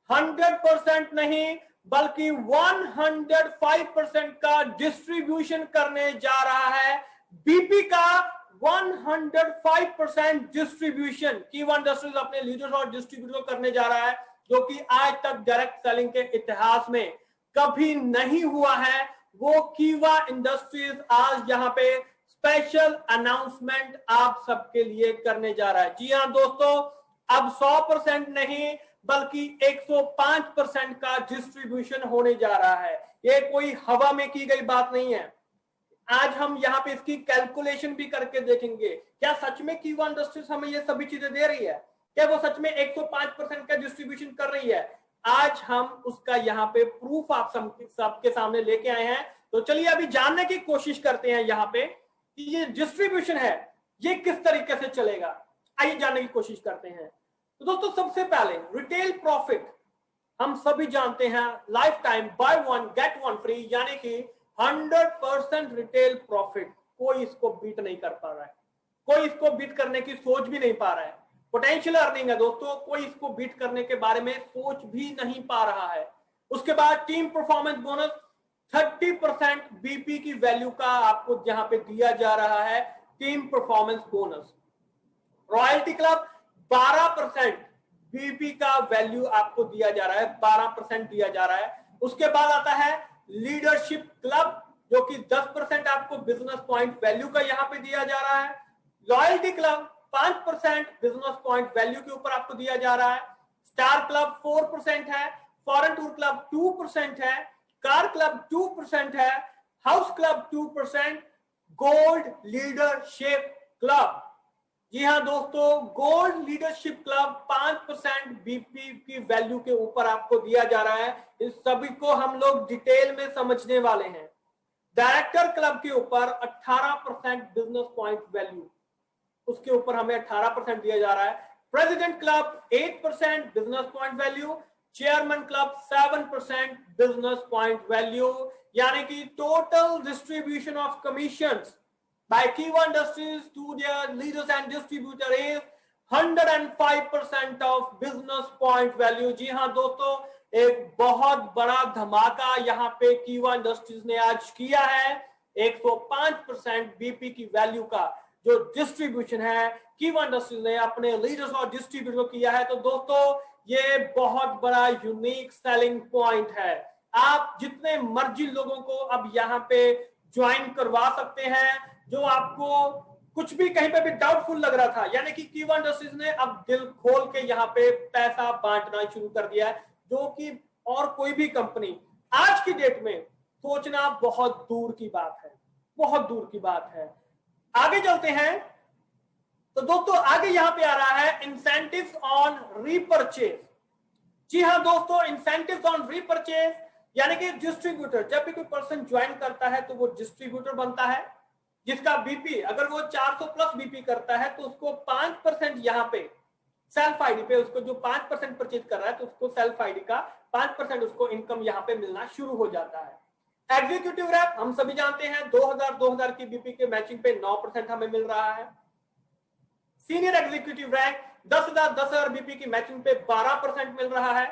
100% नहीं बल्कि 105% का डिस्ट्रीब्यूशन करने जा रहा है। बीपी का 105% डिस्ट्रीब्यूशन कीवा इंडस्ट्रीज अपने लीडर्स और डिस्ट्रीब्यूटर करने जा रहा है, जो कि आज तक डायरेक्ट सेलिंग के इतिहास में कभी नहीं हुआ है। वो कीवा इंडस्ट्रीज आज यहाँ पे स्पेशल अनाउंसमेंट आप सबके लिए करने जा रहा है। जी हाँ दोस्तों, अब 100% नहीं बल्कि 105% का डिस्ट्रीब्यूशन होने जा रहा है। ये कोई हवा में की गई बात नहीं है। आज हम यहाँ पे इसकी कैलकुलेशन भी करके देखेंगे, क्या सच में कीवा इंडस्ट्रीज हमें ये सभी चीजें दे रही है, क्या वो सच में 105% का डिस्ट्रीब्यूशन कर रही है। आज हम उसका यहाँ पे प्रूफ आप सबके सामने लेके आए हैं। तो चलिए अभी जानने की कोशिश करते हैं यहाँ पे कि ये डिस्ट्रीब्यूशन है ये किस तरीके से चलेगा। आइए जानने की कोशिश करते हैं। तो दोस्तों सबसे पहले रिटेल प्रॉफिट हम सभी जानते हैं, life time bye one get one free, यानी कि 100% रिटेल प्रॉफिट। कोई इसको बीट नहीं कर पा रहा है, कोई इसको बीट करने की सोच भी नहीं पा रहा है। पोटेंशियल अर्निंग है दोस्तों, कोई इसको बीट करने के बारे में सोच भी नहीं पा रहा है। उसके बाद टीम परफॉर्मेंस बोनस 30% बीपी की वैल्यू का आपको यहां पे दिया जा रहा है, team performance bonus. Royalty club 12% BP का वैल्यू आपको दिया जा रहा है, 12% दिया जा रहा है। उसके बाद आता है लीडरशिप क्लब जो कि 10% आपको बिजनेस पॉइंट वैल्यू का यहां पे दिया जा रहा है। Loyalty club 5% business point value के ऊपर आपको दिया जा रहा है। स्टार क्लब 4% है, फॉरेन टूर क्लब 2% है, कार क्लब 2% है, house club 2%, gold leadership club, जी हाँ दोस्तों, गोल्ड लीडरशिप क्लब 5% बीपी की वैल्यू के ऊपर आपको दिया जा रहा है। इस सभी को हम लोग डिटेल में समझने वाले हैं। डायरेक्टर क्लब के ऊपर 18% बिजनेस पॉइंट वैल्यू, उसके ऊपर हमें 18% दिया जा रहा है। President club 8% business point value, chairman club 7% business point value, यानी कि total distribution of commissions by Kiva Industries to their leaders and distributor is 105% of business point value। जी हाँ दोस्तों, एक बहुत बड़ा धमाका यहाँ पे कीवा इंडस्ट्रीज ने आज किया है। 105% बीपी की वैल्यू का जो डिस्ट्रीब्यूशन है कीवा इंडस्ट्रीज ने अपने लीडर्स और डिस्ट्रीब्यूटर को किया है। तो दोस्तों ये बहुत बड़ा यूनिक सेलिंग पॉइंट है। आप जितने मर्जी लोगों को अब यहाँ पे ज्वाइन करवा सकते हैं, जो आपको कुछ भी कहीं पे भी डाउटफुल लग रहा था, यानी कि कीवा इंडस्ट्रीज ने अब दिल खोल के यहाँ पे पैसा बांटना शुरू कर दिया है, जो कि और कोई भी कंपनी आज की डेट में सोचना बहुत दूर की बात है, बहुत दूर की बात है। आगे चलते हैं। तो दोस्तों आगे यहाँ पे आ रहा है इंसेंटिव्स ऑन रीपरचेज। जी हाँ दोस्तों, इंसेंटिव्स ऑन रीपरचेज यानी कि डिस्ट्रीब्यूटर, जब भी कोई पर्सन ज्वाइन करता है तो वो डिस्ट्रीब्यूटर बनता है, जिसका बीपी अगर वो 400 प्लस बीपी करता है तो उसको 5% यहाँ पे सेल्फ आईडी पे, उसको जो 5% परचेज कर रहा है तो उसको सेल्फ आईडी का 5% उसको इनकम यहाँ पे मिलना शुरू हो जाता है। एग्जीक्यूटिव रैप हम सभी जानते हैं 2000 की बीपी के मैचिंग पे 9% हमें मिल रहा है। सीनियर एग्जीक्यूटिव रैंक 10,000 बीपी की मैचिंग पे 12% मिल रहा है।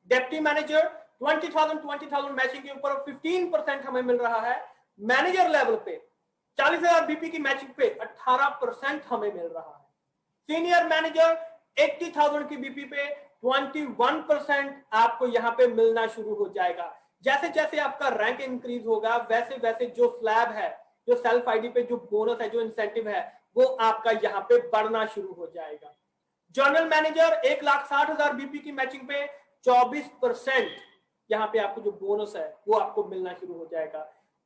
डेप्टी मैनेजर 20,000 मैचिंग के ऊपर 15% हमें मिल रहा है। मैनेजर लेवल पे 40,000 बीपी की मैचिंग पे 18% हमें मिल रहा है। सीनियर मैनेजर 80,000 की बीपी पे 21% आपको यहाँ पे मिलना शुरू हो जाएगा। जैसे जैसे आपका रैंक इंक्रीज होगा वैसे वैसे जो स्लैब है, जो सेल्फ आईडी पे जो बोनस है, जो इंसेंटिव है, वो आपका यहाँ पे बढ़ना शुरू हो जाएगा। जनरल मैनेजर 1,60,000 बीपी की मैचिंग पे 24% यहाँ पे आपको जो बोनस है वो आपको मिलना शुरू हो जाएगा।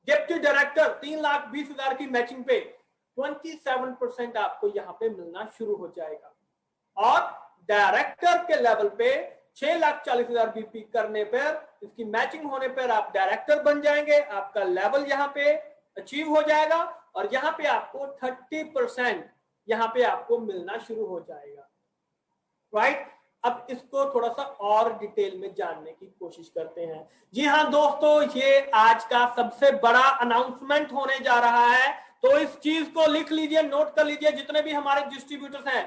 डिप्टी डायरेक्टर 3,20,000 की मैचिंग पे 27% आपको यहाँ पे मिलना शुरू हो जाएगा। और डायरेक्टर के लेवल पे 6,40,000 बीपी करने पर, इसकी मैचिंग होने पर आप डायरेक्टर बन जाएंगे, आपका लेवल यहाँ पे अचीव हो जाएगा और यहाँ पे आपको 30% यहाँ पे आपको मिलना शुरू हो जाएगा। राइट, अब इसको थोड़ा सा और डिटेल में जानने की कोशिश करते हैं। जी हाँ दोस्तों, ये आज का सबसे बड़ा अनाउंसमेंट होने जा रहा है, तो इस चीज को लिख लीजिए, नोट कर लीजिए। जितने भी हमारे डिस्ट्रीब्यूटर्स हैं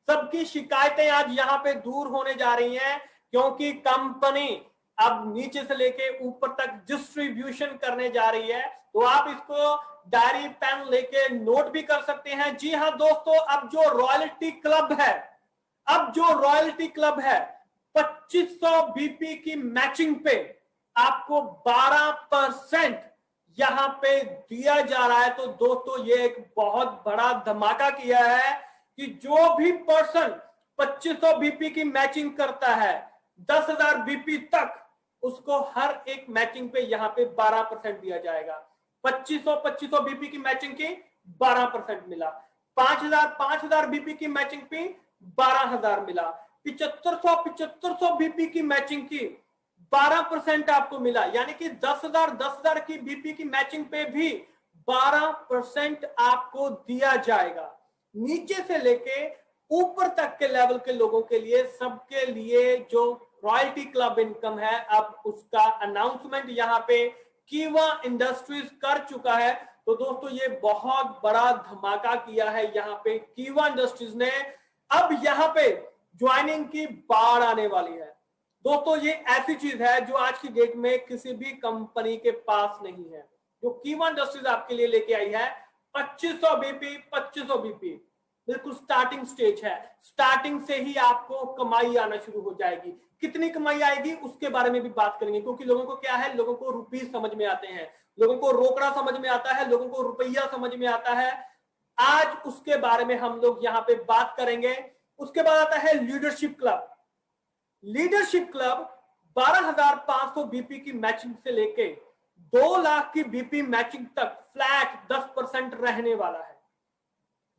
सबकी शिकायतें आज यहाँ पे दूर होने जा रही हैं, क्योंकि कंपनी अब नीचे से लेके ऊपर तक डिस्ट्रीब्यूशन करने जा रही है। तो आप इसको डायरी पेन लेके नोट भी कर सकते हैं। जी हाँ दोस्तों, अब जो रॉयल्टी क्लब है, अब जो रॉयल्टी क्लब है 2500 बीपी की मैचिंग पे आपको 12% यहां पे दिया जा रहा है। तो दोस्तों ये एक बहुत बड़ा धमाका किया है कि जो भी पर्सन 2500 बीपी की मैचिंग करता है 10,000 बीपी तक उसको हर एक मैचिंग पे यहाँ पे 12% दिया जाएगा। 2500 बीपी की मैचिंग की 12% मिला। 5,000 बीपी की मैचिंग पे 12,000 मिला। 7500 बीपी की मैचिंग की 12% आपको मिला, यानी कि 10,000 की बीपी की मैचिंग पे भी 12% आपको दिया जाएगा। नीचे से लेके ऊपर तक के लेवल के लोगों के लिए, सबके लिए जो रॉयल्टी क्लब इनकम है, अब उसका अनाउंसमेंट यहाँ पे कीवा इंडस्ट्रीज कर चुका है। तो दोस्तों ये बहुत बड़ा धमाका किया है यहाँ पे कीवा इंडस्ट्रीज ने। अब यहाँ पे ज्वाइनिंग की बाढ़ आने वाली है दोस्तों। ये ऐसी चीज है जो आज की डेट में किसी भी कंपनी के पास नहीं है, जो कीवा इंडस्ट्रीज आपके लिए लेके आई है। 2500 बीपी, 2500 बीपी बिल्कुल स्टार्टिंग स्टेज है। स्टार्टिंग से ही आपको कमाई आना शुरू हो जाएगी। कितनी कमाई आएगी उसके बारे में भी बात करेंगे, क्योंकि लोगों को क्या है, लोगों को रुपीस समझ में आते हैं, लोगों को रोकड़ा समझ में आता है, लोगों को रुपया समझ में आता है। आज उसके बारे में हम लोग यहाँ पे बात करेंगे। उसके बाद आता है leadership club. Leadership club 12,500 BP की मैचिंग से लेके 2 लाख की बीपी मैचिंग तक फ्लैट 10% रहने वाला है।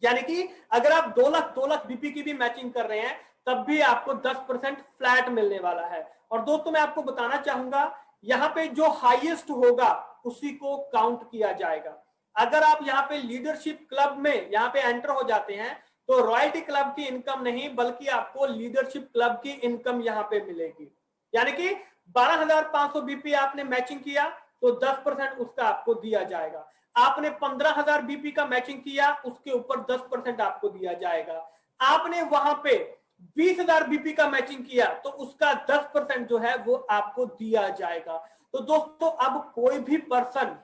यानी कि अगर आप 2 लाख बीपी की भी मैचिंग कर रहे हैं तब भी आपको 10% फ्लैट मिलने वाला है। और दोस्तों मैं आपको बताना चाहूंगा, यहाँ पे जो हाईएस्ट होगा उसी को काउंट किया जाएगा। अगर आप यहाँ पे लीडरशिप क्लब में यहाँ पे एंटर हो जाते हैं तो रॉयल्टी क्लब की इनकम नहीं, बल्कि आपको लीडरशिप क्लब की इनकम यहाँ पे मिलेगी। यानी कि 12,500 बीपी आपने मैचिंग किया तो 10% उसका आपको दिया जाएगा। आपने 15,000 बीपी का मैचिंग किया, उसके ऊपर 10% आपको दिया जाएगा। आपने वहां पे 20,000 बीपी का मैचिंग किया तो उसका 10% जो है वो आपको दिया जाएगा। तो दोस्तों अब कोई भी पर्सन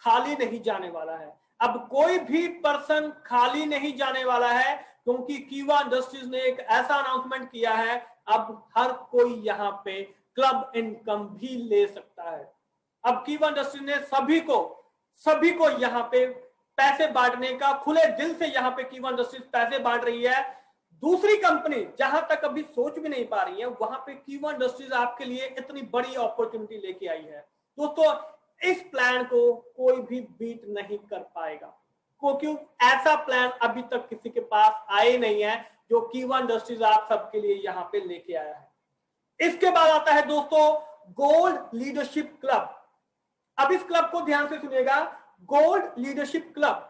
खाली नहीं जाने वाला है। अब कोई भी पर्सन खाली नहीं जाने वाला है, क्योंकि कीवा इंडस्ट्रीज ने एक ऐसा अनाउंसमेंट किया है, अब हर कोई यहाँ पे क्लब इनकम भी ले सकता है। अब कीवा इंडस्ट्रीज ने सभी को यहाँ पे पैसे बांटने का, खुले दिल से यहाँ पे कीवा इंडस्ट्रीज पैसे बांट रही है। दूसरी कंपनी जहां तक अभी सोच भी नहीं पा रही है, वहां पे कीवा इंडस्ट्रीज आपके लिए इतनी बड़ी अपॉर्चुनिटी लेके आई है। दोस्तों इस प्लान को कोई भी बीट नहीं कर पाएगा, क्योंकि ऐसा प्लान अभी तक किसी के पास आए नहीं है जो कीवा इंडस्ट्रीज आप सबके लिए यहाँ पे लेके आया है। इसके बाद आता है दोस्तों गोल्ड लीडरशिप क्लब। अब इस क्लब को ध्यान से सुनिएगा, गोल्ड लीडरशिप क्लब,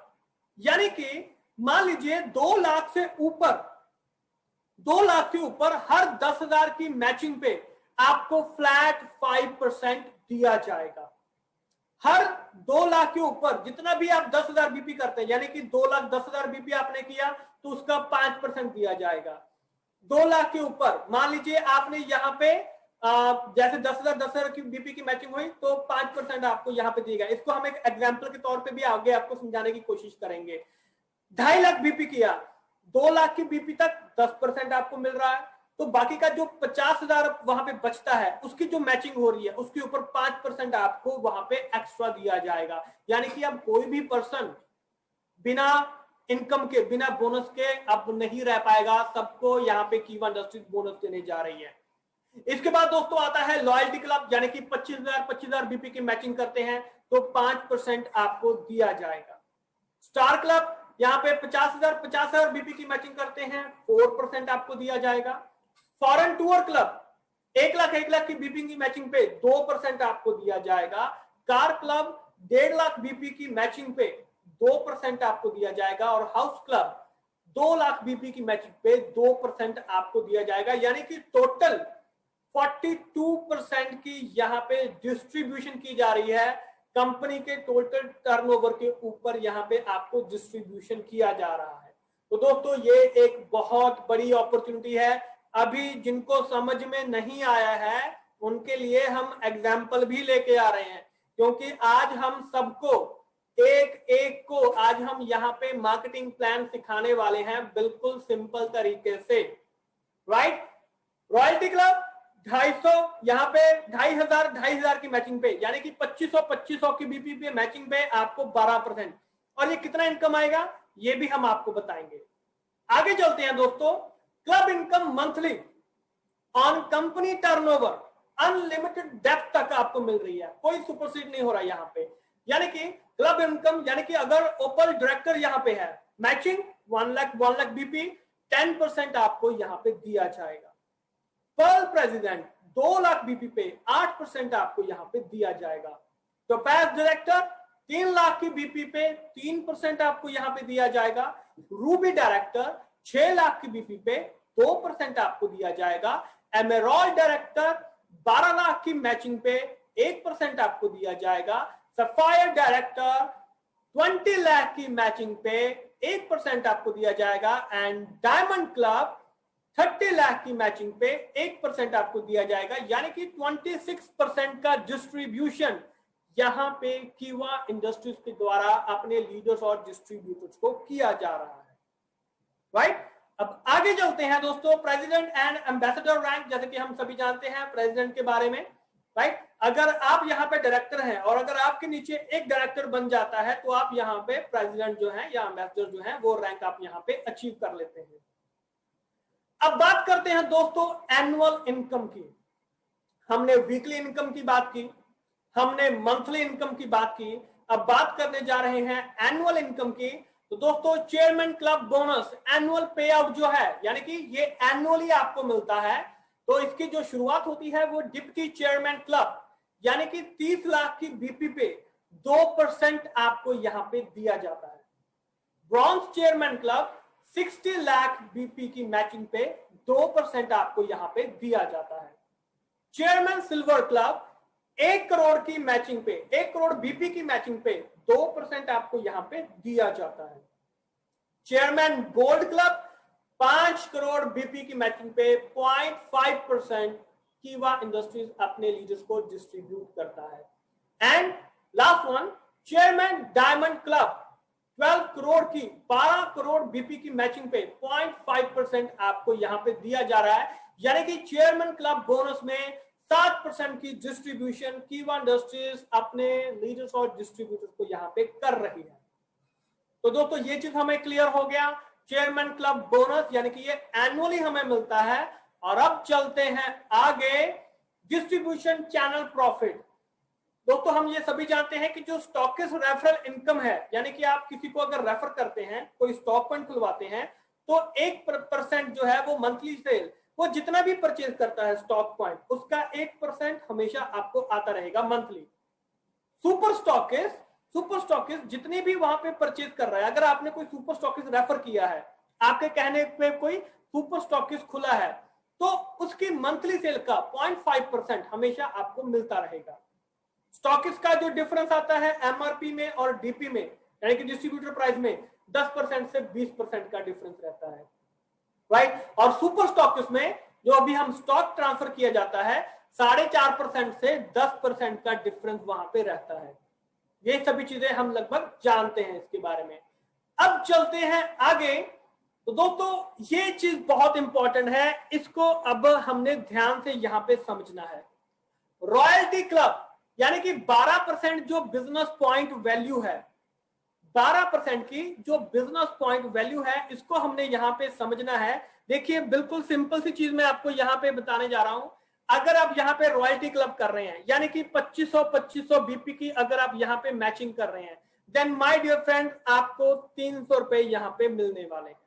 यानी कि मान लीजिए 2 लाख से ऊपर, 2 लाख के ऊपर हर 10,000 की मैचिंग पे आपको फ्लैट 5% दिया जाएगा। हर 2 लाख के ऊपर जितना भी आप 10,000 बीपी करते हैं, यानी कि 2,10,000 बीपी आपने किया तो उसका 5% दिया जाएगा। 2 लाख के ऊपर मान लीजिए आपने यहाँ पे जैसे 10,000 की बीपी की मैचिंग हुई तो 5% आपको यहाँ पे दिएगा। इसको हम एक एग्जाम्पल के तौर पे भी आगे आपको समझाने की कोशिश करेंगे। 2.5 लाख बीपी किया, 2 लाख की बीपी तक 10% आपको मिल रहा है, तो बाकी का जो 50,000 वहां पे बचता है उसकी जो मैचिंग हो रही है उसके ऊपर 5% आपको वहां पे एक्स्ट्रा दिया जाएगा। यानी कि अब कोई भी पर्सन बिना इनकम के, बिना बोनस के अब नहीं रह पाएगा। सबको यहाँ पे कीवा इंडस्ट्रीज बोनस देने जा रही है। इसके बाद दोस्तों आता है लॉयल्टी क्लब, यानी कि 25,000 बीपी की मैचिंग करते हैं तो 5% आपको दिया जाएगा। स्टार क्लब, यहाँ पे 50,000 बीपी की मैचिंग करते हैं, 4% आपको दिया जाएगा। फॉरेन टूर क्लब 1 लाख की बीपी की मैचिंग पे 2% आपको दिया जाएगा। कार क्लब 1.5 लाख बीपी की मैचिंग पे 2% आपको दिया जाएगा। और हाउस क्लब 2 लाख बीपी की मैचिंग पे 2% आपको दिया जाएगा। यानी कि टोटल 42% की यहाँ पे डिस्ट्रीब्यूशन की जा रही है। कंपनी के टोटल टर्नओवर के ऊपर यहाँ पे आपको डिस्ट्रीब्यूशन किया जा रहा है। तो दोस्तों ये एक बहुत बड़ी अपॉर्चुनिटी है। अभी जिनको समझ में नहीं आया है उनके लिए हम एग्जाम्पल भी लेके आ रहे हैं, क्योंकि आज हम सबको एक एक को आज हम यहाँ पे मार्केटिंग प्लान सिखाने वाले हैं बिल्कुल सिंपल तरीके से। राइट, रॉयल्टी क्लब 250, यहाँ पे 2,500 की मैचिंग पे, यानी कि 2500 की बीपी पे मैचिंग पे आपको 12%। और ये कितना इनकम आएगा ये भी हम आपको बताएंगे। आगे चलते हैं दोस्तों, club income monthly on company turnover unlimited depth तक आपको मिल रही है, कोई सुपरसीड नहीं हो रहा है यहाँ पे। यानी कि क्लब इनकम, यानी कि अगर ओपल डायरेक्टर यहाँ पे है, मैचिंग 1 लाख बीपी 10% आपको यहाँ पे दिया जाएगा। पर्ल प्रेसिडेंट 2 लाख बीपी पे 8% आपको यहाँ पे दिया जाएगा। तो पैस डायरेक्टर 3 लाख की बीपी पे 3% आपको यहाँ पे दिया जाएगा। रूबी डायरेक्टर 6 लाख की बीपी पे 2% आपको दिया जाएगा। एमेरॉल्ड डायरेक्टर 12 लाख की मैचिंग पे 1% आपको दिया जाएगा। सफायर डायरेक्टर 20 लाख की मैचिंग पे 1% आपको दिया जाएगा। एंड डायमंड क्लब 30 लाख की मैचिंग पे 1% आपको दिया जाएगा। यानी कि 26% का डिस्ट्रीब्यूशन यहां पे कीवा इंडस्ट्रीज के द्वारा अपने लीडर्स और डिस्ट्रीब्यूटर्स को किया जा रहा है, राइट। अब आगे चलते हैं दोस्तों, प्रेसिडेंट एंड एम्बेसडर रैंक। जैसे कि हम सभी जानते हैं प्रेसिडेंट के बारे में, राइट। अगर आप यहाँ पे डायरेक्टर हैं और अगर आपके नीचे एक डायरेक्टर बन जाता है तो आप यहाँ पे प्रेसिडेंट जो है या एम्बेसडर जो है वो रैंक आप यहाँ पे अचीव कर लेते हैं। अब बात करते हैं दोस्तों एनुअल इनकम की। हमने वीकली इनकम की बात की, हमने मंथली इनकम की बात की, अब बात करने जा रहे हैं एनुअल इनकम की। तो दोस्तों चेयरमैन क्लब बोनस एनुअल पे आउट जो है, यानी कि ये एनुअली आपको मिलता है। तो इसकी जो शुरुआत होती है वो डिप्टी चेयरमैन क्लब यानी कि 30 लाख की बीपी पे 2% आपको यहां पे दिया जाता है। Bronze chairman club 60 lakh BP की मैचिंग पे 2% आपको यहां पे दिया जाता है। चेयरमैन सिल्वर क्लब 1 करोड़ की मैचिंग पे, 1 करोड़ बीपी की मैचिंग पे 2% आपको यहां पे दिया जाता है। Chairman gold club 5 crore BP की मैचिंग पे 0.5% कीवा इंडस्ट्रीज अपने लीडर्स को डिस्ट्रीब्यूट करता है। And last one, chairman diamond club 12 crore की 12 करोड़ बीपी की मैचिंग पे 0.5% आपको यहां पे दिया जा रहा है। यानी कि चेयरमैन क्लब बोनस में 7% की डिस्ट्रीब्यूशन कीवा इंडस्ट्रीज अपने लीडर्स और डिस्ट्रीब्यूटर्स को यहां पे कर रही है। तो दोस्तों ये चीज हमें क्लियर हो गया, चेयरमैन क्लब बोनस यानी कि ये एनुअली हमें मिलता है। और अब चलते हैं आगे, डिस्ट्रीब्यूशन चैनल प्रॉफिट। दोस्तों हम ये सभी जानते हैं कि जो स्टॉकिस्ट रेफरल इनकम है, यानी कि आप किसी को अगर रेफर करते हैं, कोई स्टॉक पॉइंट खुलवाते हैं, तो 1% जो है वो मंथली सेल, वो जितना भी परचेज करता है स्टॉक पॉइंट, उसका 1% हमेशा आपको आता रहेगा मंथली। सुपर स्टॉकिस्ट जितनी भी वहां पे परचेज कर रहा है, अगर आपने कोई सुपर स्टॉकिस्ट रेफर किया है, आपके कहने पे कोई सुपर स्टॉकिस्ट खुला है, तो उसकी मंथली सेल का 0.5% हमेशा आपको मिलता रहेगा। स्टॉकिस्ट का जो डिफरेंस आता है एमआरपी में और डीपी में, यानी कि डिस्ट्रीब्यूटर प्राइस में 10% से 20% का डिफरेंस रहता है, राइट। और सुपर स्टॉकिस्ट में जो अभी हम स्टॉक ट्रांसफर किया जाता है 4.5% से 10% का डिफरेंस वहां पे रहता है। ये सभी चीजें हम लगभग जानते हैं इसके बारे में। अब चलते हैं आगे। तो दोस्तों ये चीज बहुत इंपॉर्टेंट है, इसको अब हमने ध्यान से यहां पे समझना है। रॉयल्टी क्लब यानी कि 12% जो बिजनेस पॉइंट वैल्यू है, 12% की जो बिजनेस पॉइंट वैल्यू है, इसको हमने यहां पे समझना है। देखिए बिल्कुल सिंपल सी चीज मैं आपको यहां पे बताने जा रहा हूं। अगर आप यहाँ पे रॉयल्टी क्लब कर रहे हैं, यानी कि 2500 बीपी की अगर आप यहाँ पे मैचिंग कर रहे हैं, देन माय डियर फ्रेंड आपको 300 रुपए यहाँ पे मिलने वाले हैं।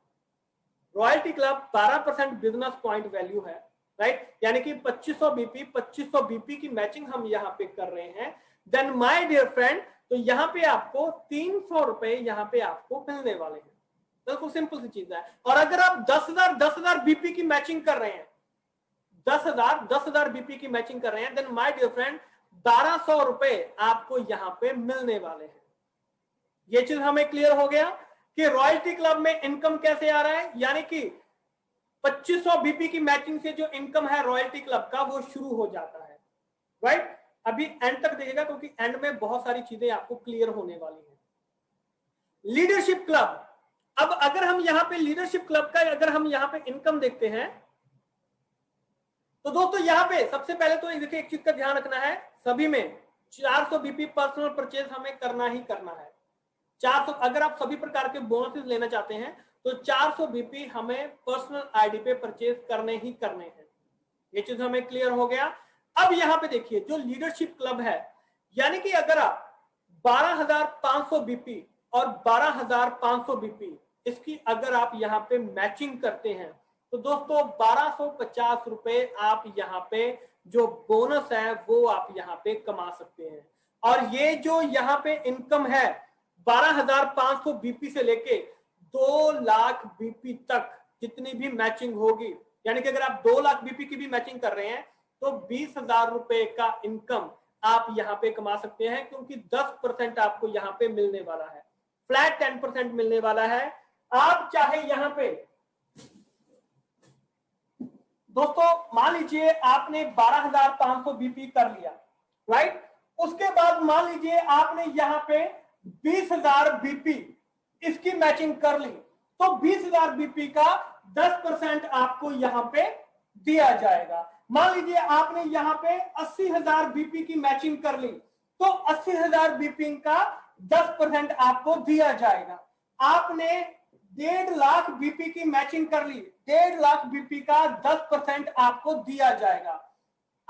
Royalty club 12% business point value है, राइट, यानी कि 2500 बीपी की मैचिंग हम यहाँ पे कर रहे हैं, देन माय डियर फ्रेंड तो यहाँ पे आपको 300 रुपए यहाँ पे आपको मिलने वाले हैं। बिल्कुल सिंपल सी चीज है। और अगर आप 10,000 बीपी की मैचिंग कर रहे हैं, 10,000 बीपी की मैचिंग कर रहे हैं, देन माय डियर फ्रेंड 1200 रुपए आपको यहाँ पे मिलने वाले हैं। ये चीज हमें क्लियर हो गया कि रॉयल्टी क्लब में इनकम कैसे आ रहा है, यानी कि 2500 बीपी की मैचिंग से जो इनकम है रॉयल्टी क्लब का वो शुरू हो जाता है, राइट। अभी एंड तक देखिएगा क्योंकि एंड में बहुत सारी चीजें आपको क्लियर होने वाली है। लीडरशिप क्लब, अब अगर हम यहाँ पे लीडरशिप क्लब का अगर हम यहाँ पे इनकम देखते हैं, तो दोस्तों यहाँ पे सबसे पहले तो देखिए एक चीज का ध्यान रखना है, सभी में 400 बीपी पर्सनल परचेज हमें करना ही करना है। 400 अगर आप सभी प्रकार के बोनसेस लेना चाहते हैं तो 400 बीपी हमें पर्सनल आईडी पे परचेज करने ही करने हैं, ये चीज हमें क्लियर हो गया। अब यहाँ पे देखिए जो लीडरशिप क्लब है, यानी कि अगर आप 12,500 बीपी और 12,500 बीपी इसकी अगर आप यहाँ पे मैचिंग करते हैं तो दोस्तों 1250 रुपए आप यहाँ पे जो बोनस है वो आप यहाँ पे कमा सकते हैं। और ये जो यहाँ पे इनकम है 12,500 बीपी से लेके 2 लाख बीपी तक जितनी भी मैचिंग होगी, यानी कि अगर आप 2 लाख बीपी की भी मैचिंग कर रहे हैं तो 20,000 रुपए का इनकम आप यहाँ पे कमा सकते हैं, क्योंकि 10% आपको यहाँ पे मिलने वाला है, फ्लैट 10% मिलने वाला है। आप चाहे यहाँ पे दोस्तों मान लीजिए आपने 12,500 बीपी कर लिया, राइट, उसके बाद मान लीजिए आपने यहाँ पे 20,000 बीपी इसकी मैचिंग कर ली, तो 20,000 बीपी का 10% आपको यहाँ पे दिया जाएगा। मान लीजिए आपने यहाँ पे 80,000 बीपी की मैचिंग कर ली, तो 80,000 बीपी का 10% आपको दिया जाएगा। आपने 1.5 लाख बीपी की मैचिंग कर ली, 1.5 लाख बीपी का 10% आपको दिया जाएगा।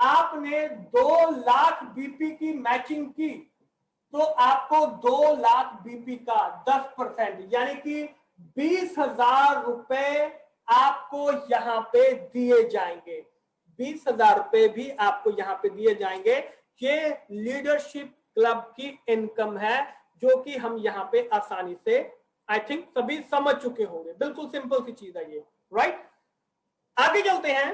आपने 2 लाख बीपी की मैचिंग की तो आपको 2 लाख बीपी का 10% यानी कि 20,000 रुपए आपको यहाँ पे दिए जाएंगे। 20,000 रुपए भी आपको यहाँ पे दिए जाएंगे। ये लीडरशिप क्लब की इनकम है जो कि हम यहाँ पे आसानी से आई थिंक सभी समझ चुके होंगे। बिल्कुल सिंपल सी चीज है ये, राइट। आगे चलते हैं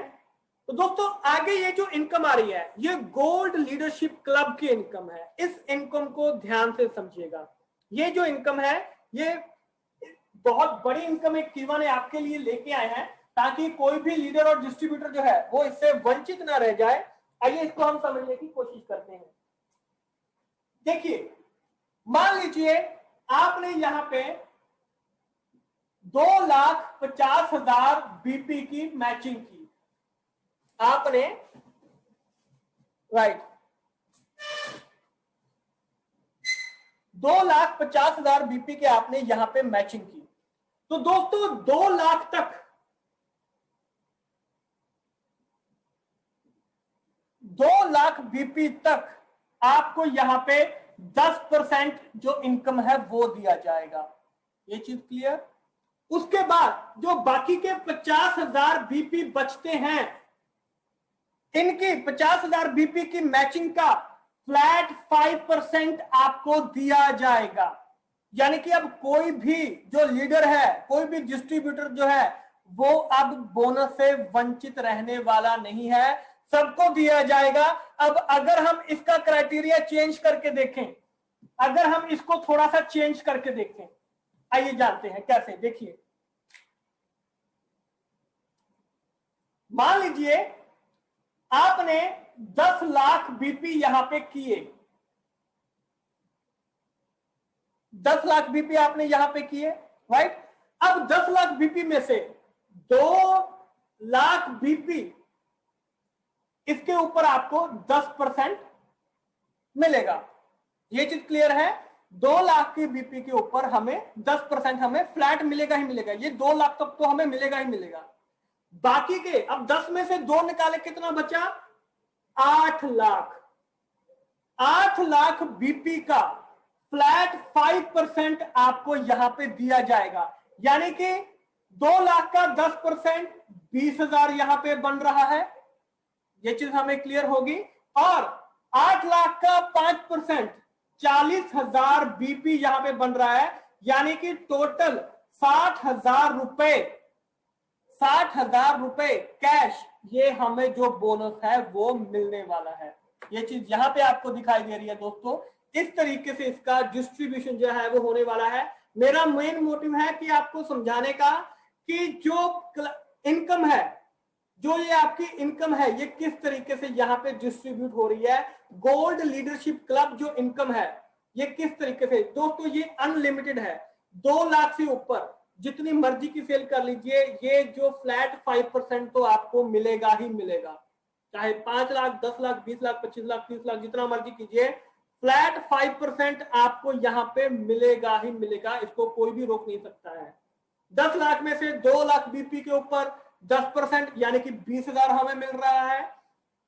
तो दोस्तों आगे ये जो इनकम आ रही है ये गोल्ड लीडरशिप क्लब की इनकम है। इस इनकम को ध्यान से समझिएगा। ये जो इनकम है ये बहुत बड़ी इनकम एक कीवा ने आपके लिए लेके आए हैं ताकि कोई भी लीडर और डिस्ट्रीब्यूटर जो है वो इससे वंचित ना रह जाए। आइए इसको हम समझने की कोशिश करते हैं। देखिए मान लीजिए आपने यहां पे 2,50,000 बीपी की मैचिंग की आपने, राइट, 2,50,000 बीपी के आपने यहां पे मैचिंग की। तो दोस्तों 2 लाख तक 2 लाख बीपी तक आपको यहां पे 10% जो इनकम है वो दिया जाएगा। ये चीज क्लियर। उसके बाद जो बाकी के 50,000 बीपी बचते हैं इनकी 50,000 बीपी की मैचिंग का फ्लैट 5% आपको दिया जाएगा। यानी कि अब कोई भी जो लीडर है, कोई भी डिस्ट्रीब्यूटर जो है वो अब बोनस से वंचित रहने वाला नहीं है, सबको दिया जाएगा। अब अगर हम इसका क्राइटेरिया चेंज करके देखें, अगर हम इसको थोड़ा सा चेंज करके देखें, आइए जानते हैं कैसे। देखिए मान लीजिए आपने 10 लाख बीपी यहां पे किए, 10 लाख बीपी आपने यहां पे किए, राइट। अब 10 लाख बीपी में से 2 लाख बीपी इसके ऊपर आपको 10% मिलेगा। ये चीज क्लियर है। 2 लाख की बीपी के ऊपर हमें 10% हमें फ्लैट मिलेगा ही मिलेगा। ये 2 लाख तक तो हमें मिलेगा ही मिलेगा। बाकी के अब 10 में से 2 निकाले, कितना बचा? 8 लाख। 8 लाख बीपी का फ्लैट 5% आपको यहां पे दिया जाएगा। यानी कि 2 लाख का 10% 20,000 यहां पे बन रहा है। ये चीज हमें क्लियर होगी। और 8 लाख का 5% 40,000 बीपी यहां पे बन रहा है। यानी कि टोटल 60,000 रुपए, 60,000 रुपए कैश ये हमें जो बोनस है वो मिलने वाला है। ये चीज यहां पे आपको दिखाई दे रही है दोस्तों। इस तरीके से इसका डिस्ट्रीब्यूशन जो है वो होने वाला है। मेरा मेन मोटिव है कि आपको समझाने का कि जो इनकम है, जो ये आपकी इनकम है ये किस तरीके से यहाँ पे डिस्ट्रीब्यूट हो रही है। गोल्ड लीडरशिप क्लब जो इनकम है ये किस तरीके से दोस्तों, ये अनलिमिटेड है। 2 लाख से ऊपर जितनी मर्जी की सेल कर लीजिए, ये जो फ्लैट 5% तो आपको मिलेगा ही मिलेगा। चाहे 5 लाख, 10 लाख, 20 लाख, 25 लाख, 30 लाख, जितना मर्जी कीजिए, फ्लैट 5% आपको यहाँ पे मिलेगा ही मिलेगा। इसको कोई भी रोक नहीं सकता है। 10 लाख में से 2 लाख बीपी के ऊपर 10% यानी कि 20,000 हमें मिल रहा है।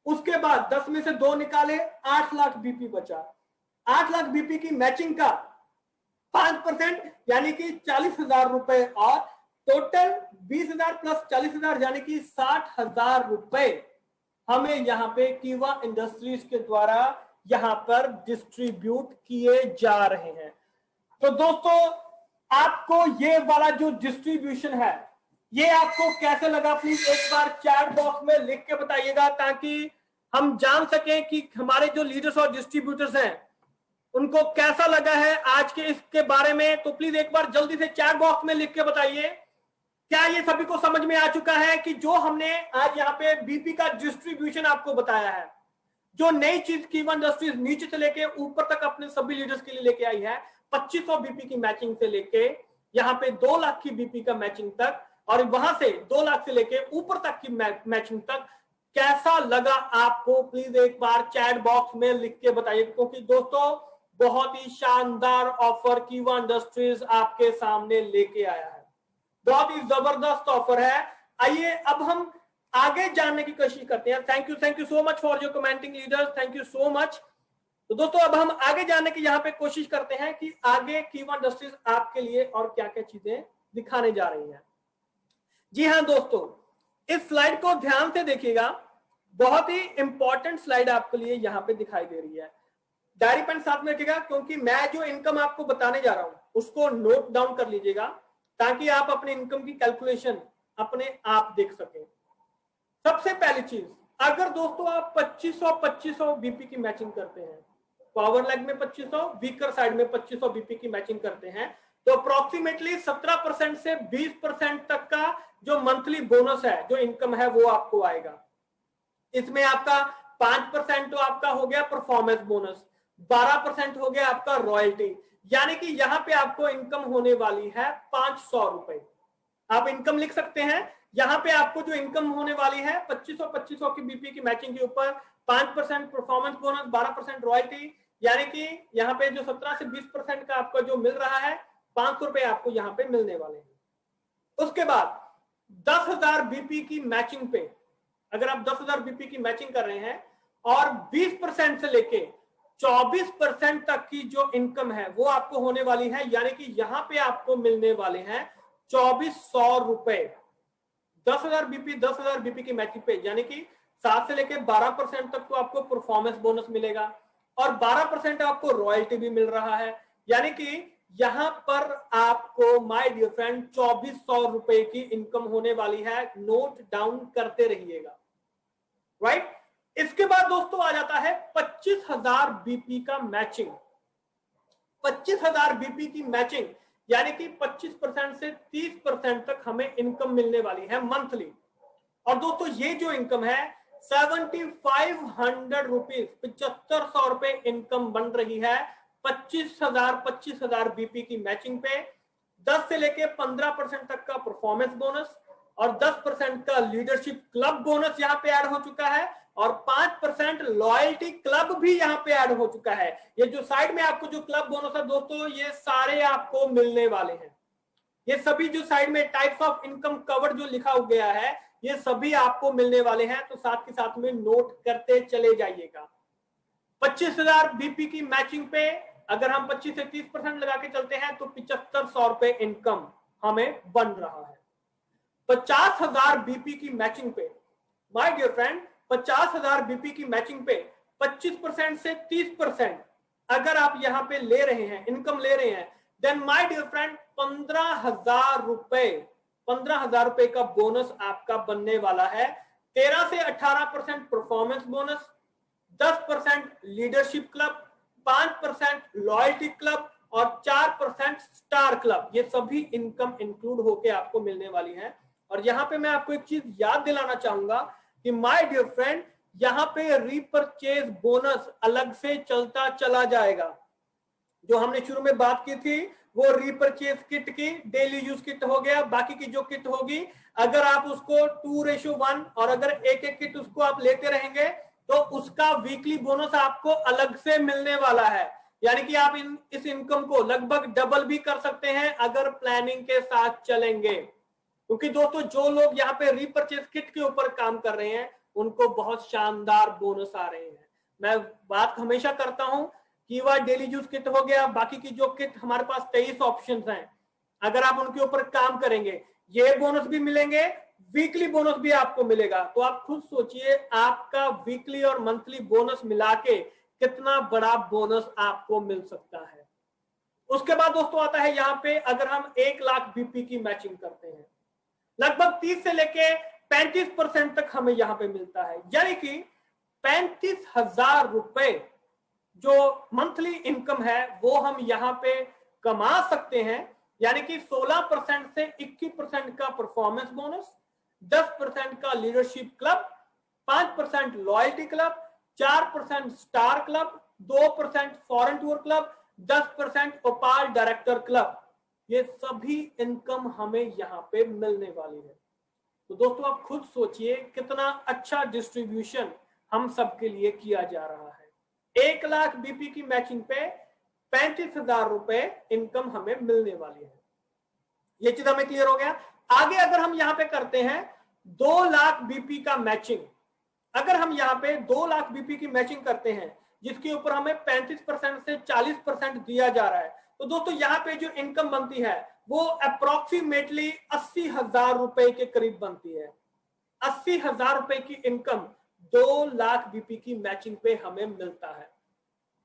उसके बाद 10 में से 2 निकाले, 8 लाख बीपी बचा। 8 लाख बीपी की मैचिंग का 5% यानी कि 40,000 रुपए, और टोटल 20,000 प्लस 40,000 यानी कि 60,000 रुपए हमें यहाँ पे कीवा इंडस्ट्रीज के द्वारा यहाँ पर डिस्ट्रीब्यूट किए जा रहे हैं। तो दोस्तों, आपको ये वाला जो डिस्ट्रीब्यूशन है ये आपको कैसे लगा, प्लीज एक बार चैट बॉक्स में लिख के बताइएगा, ताकि हम जान सकें कि हमारे जो लीडर्स और डिस्ट्रीब्यूटर्स हैं उनको कैसा लगा है आज के इसके बारे में। तो प्लीज एक बार जल्दी से चैट बॉक्स में लिख के बताइए, क्या ये सभी को समझ में आ चुका है कि जो हमने आज यहाँ पे बीपी का डिस्ट्रीब्यूशन आपको बताया है, जो नई चीज कीवा इंडस्ट्रीज नीचे से लेके ऊपर तक अपने सभी लीडर्स के लिए लेके आई है, 2500 बीपी की मैचिंग से लेके यहाँ पे 2 लाख की बीपी का मैचिंग तक, और वहां से 2 लाख से लेके ऊपर तक की मैचिंग तक, कैसा लगा आपको प्लीज एक बार चैट बॉक्स में लिख के बताइए। क्योंकि दोस्तों बहुत ही शानदार ऑफर कीवा इंडस्ट्रीज आपके सामने लेके आया है, बहुत ही जबरदस्त ऑफर है। आइए अब हम आगे जानने की कोशिश करते हैं। Thank you so much for your commenting leaders, thank you so much. तो दोस्तों अब हम आगे जानने की यहाँ पे कोशिश करते हैं कि आगे कीवा इंडस्ट्रीज आपके लिए और क्या क्या चीजें दिखाने जा रही हैं। जी हाँ दोस्तों, इस स्लाइड को ध्यान से देखिएगा, बहुत ही इंपॉर्टेंट स्लाइड आपके लिए यहाँ पे दिखाई दे रही है। डायरी पेन साथ में रखिएगा, क्योंकि मैं जो इनकम आपको बताने जा रहा हूं उसको नोट डाउन कर लीजिएगा, ताकि आप अपने इनकम की कैलकुलेशन अपने आप देख सकें। सबसे पहली चीज, अगर दोस्तों आप 2500 बीपी की मैचिंग करते हैं, पावर लेग में 2500, वीकर साइड में 2500 बीपी की मैचिंग करते हैं, तो अप्रोक्सीमेटली 17% से 20% तक का जो मंथली बोनस है, जो इनकम है, वो आपको आएगा। इसमें आपका 5% तो आपका हो गया परफॉर्मेंस बोनस, 12% हो गया आपका रॉयल्टी, यानी कि यहाँ पे आपको इनकम होने वाली है 500 रुपए। आप इनकम लिख सकते हैं, यहाँ पे आपको जो इनकम होने वाली है 2500 की बीपी की मैचिंग के ऊपर 5% परफॉर्मेंस बोनस, 12% रॉयल्टी, यानी कि यहाँ पे जो 17 से 20% का आपका जो मिल रहा है, 500 रुपए आपको यहाँ पे मिलने वाले हैं। उसके बाद 10,000 बीपी की मैचिंग पे, अगर आप 10,000 बीपी की मैचिंग कर रहे हैं और 20% से लेके 24% तक की जो इनकम है वो आपको होने वाली है, यानी कि यहाँ पे आपको मिलने वाले हैं 2400 रुपए। 10,000 बीपी की मैचिंग पे, यानी कि 7 से लेके 12% तक तो आपको परफॉर्मेंस बोनस मिलेगा, और 12% आपको रॉयल्टी भी मिल रहा है, यानी कि यहां पर आपको माय डियर फ्रेंड 2400 रुपए की इनकम होने वाली है। नोट डाउन करते रहिएगा, राइट। इसके बाद दोस्तों आ जाता है 25,000 बीपी का मैचिंग। 25,000 बीपी की मैचिंग यानी कि 25% से 30% तक हमें इनकम मिलने वाली है मंथली। और दोस्तों ये जो इनकम है 7,500 रुपीज, 7500 रुपए इनकम बन रही है 25,000 बीपी की मैचिंग पे। 10 से लेके 15% तक का परफॉर्मेंस बोनस और 10% का लीडरशिप क्लब बोनस यहाँ पे ऐड हो चुका है, और 5% लॉयल्टी क्लब भी यहाँ पे ऐड हो चुका है। ये जो साइड में आपको जो क्लब बोनस है दोस्तों, ये सारे आपको मिलने वाले हैं। ये सभी जो साइड में टाइप्स ऑफ इनकम कवर जो लिखा गया है, ये सभी आपको मिलने वाले हैं। तो साथ के साथ में नोट करते चले जाइएगा। 25,000 बीपी की मैचिंग पे अगर हम 25 से 30% लगा के चलते हैं तो 7500 रुपए इनकम हमें बन रहा है। 50,000 बीपी की मैचिंग पे माय डियर फ्रेंड, 50,000 बीपी की मैचिंग पे 25% से 30% अगर आप यहाँ पे ले रहे हैं, इनकम ले रहे हैं, देन माय डियर फ्रेंड 15,000 रुपए का बोनस आपका बनने वाला है। 13 से 18% performance bonus, 10% leadership club, 5% loyalty club और 4% स्टार क्लब। ये सभी इनकम इंक्लूड होके आपको मिलने वाली है। और यहाँ पे मैं आपको एक चीज याद दिलाना चाहूंगा कि माय डियर फ्रेंड, यहाँ पे रीपरचेज बोनस अलग से चलता चला जाएगा। जो हमने शुरू में बात की थी वो रीपरचेज किट की, डेली यूज किट हो गया, बाकी की जो किट होगी अगर आप उसको 2:1 और अगर एक किट उसको आप लेते रहेंगे तो उसका वीकली बोनस आपको अलग से मिलने वाला है। यानी कि आप इस इनकम को लगभग डबल भी कर सकते हैं अगर प्लानिंग के साथ चलेंगे। क्योंकि दोस्तों जो लोग यहाँ पे रीपरचेज किट के ऊपर काम कर रहे हैं उनको बहुत शानदार बोनस आ रहे हैं। मैं बात हमेशा करता हूं कीवर्ड डेली यूज किट हो गया, बाकी की जो किट हमारे पास 23 ऑप्शंस हैं, अगर आप उनके ऊपर काम करेंगे ये बोनस भी मिलेंगे, वीकली बोनस भी आपको मिलेगा। तो आप खुद सोचिए आपका वीकली और मंथली बोनस मिला के कितना बड़ा बोनस आपको मिल सकता है। उसके बाद दोस्तों आता है यहाँ पे अगर हम 1 लाख बीपी की मैचिंग करते हैं, लगभग 30 से लेके 35% तक हमें यहाँ पे मिलता है, यानी कि 35,000 रुपए जो मंथली इनकम है वो हम यहाँ पे कमा सकते हैं। यानी कि 16% से 21% का परफॉर्मेंस बोनस, 10% का leadership club, 5% loyalty club, 4% star club, 2% foreign tour club, 10% ओपाल director club, ये सभी इनकम हमें यहाँ पे मिलने वाली है। तो दोस्तों आप खुद सोचिए कितना अच्छा डिस्ट्रीब्यूशन हम सबके लिए किया जा रहा है। 1 लाख बीपी की मैचिंग पे 35,000 रुपए इनकम हमें मिलने वाली है। ये चीज हमें क्लियर हो गया। आगे अगर हम यहाँ पे करते हैं 2 लाख बीपी का मैचिंग, अगर हम यहाँ पे 2 लाख बीपी की मैचिंग करते हैं जिसके ऊपर हमें 35% से 40% दिया जा रहा है, तो दोस्तों यहाँ पे जो इनकम बनती है वो अप्रोक्सीमेटली 80,000 रुपए के करीब बनती है। 80,000 रुपए की इनकम 2 लाख बीपी की मैचिंग पे हमें मिलता है।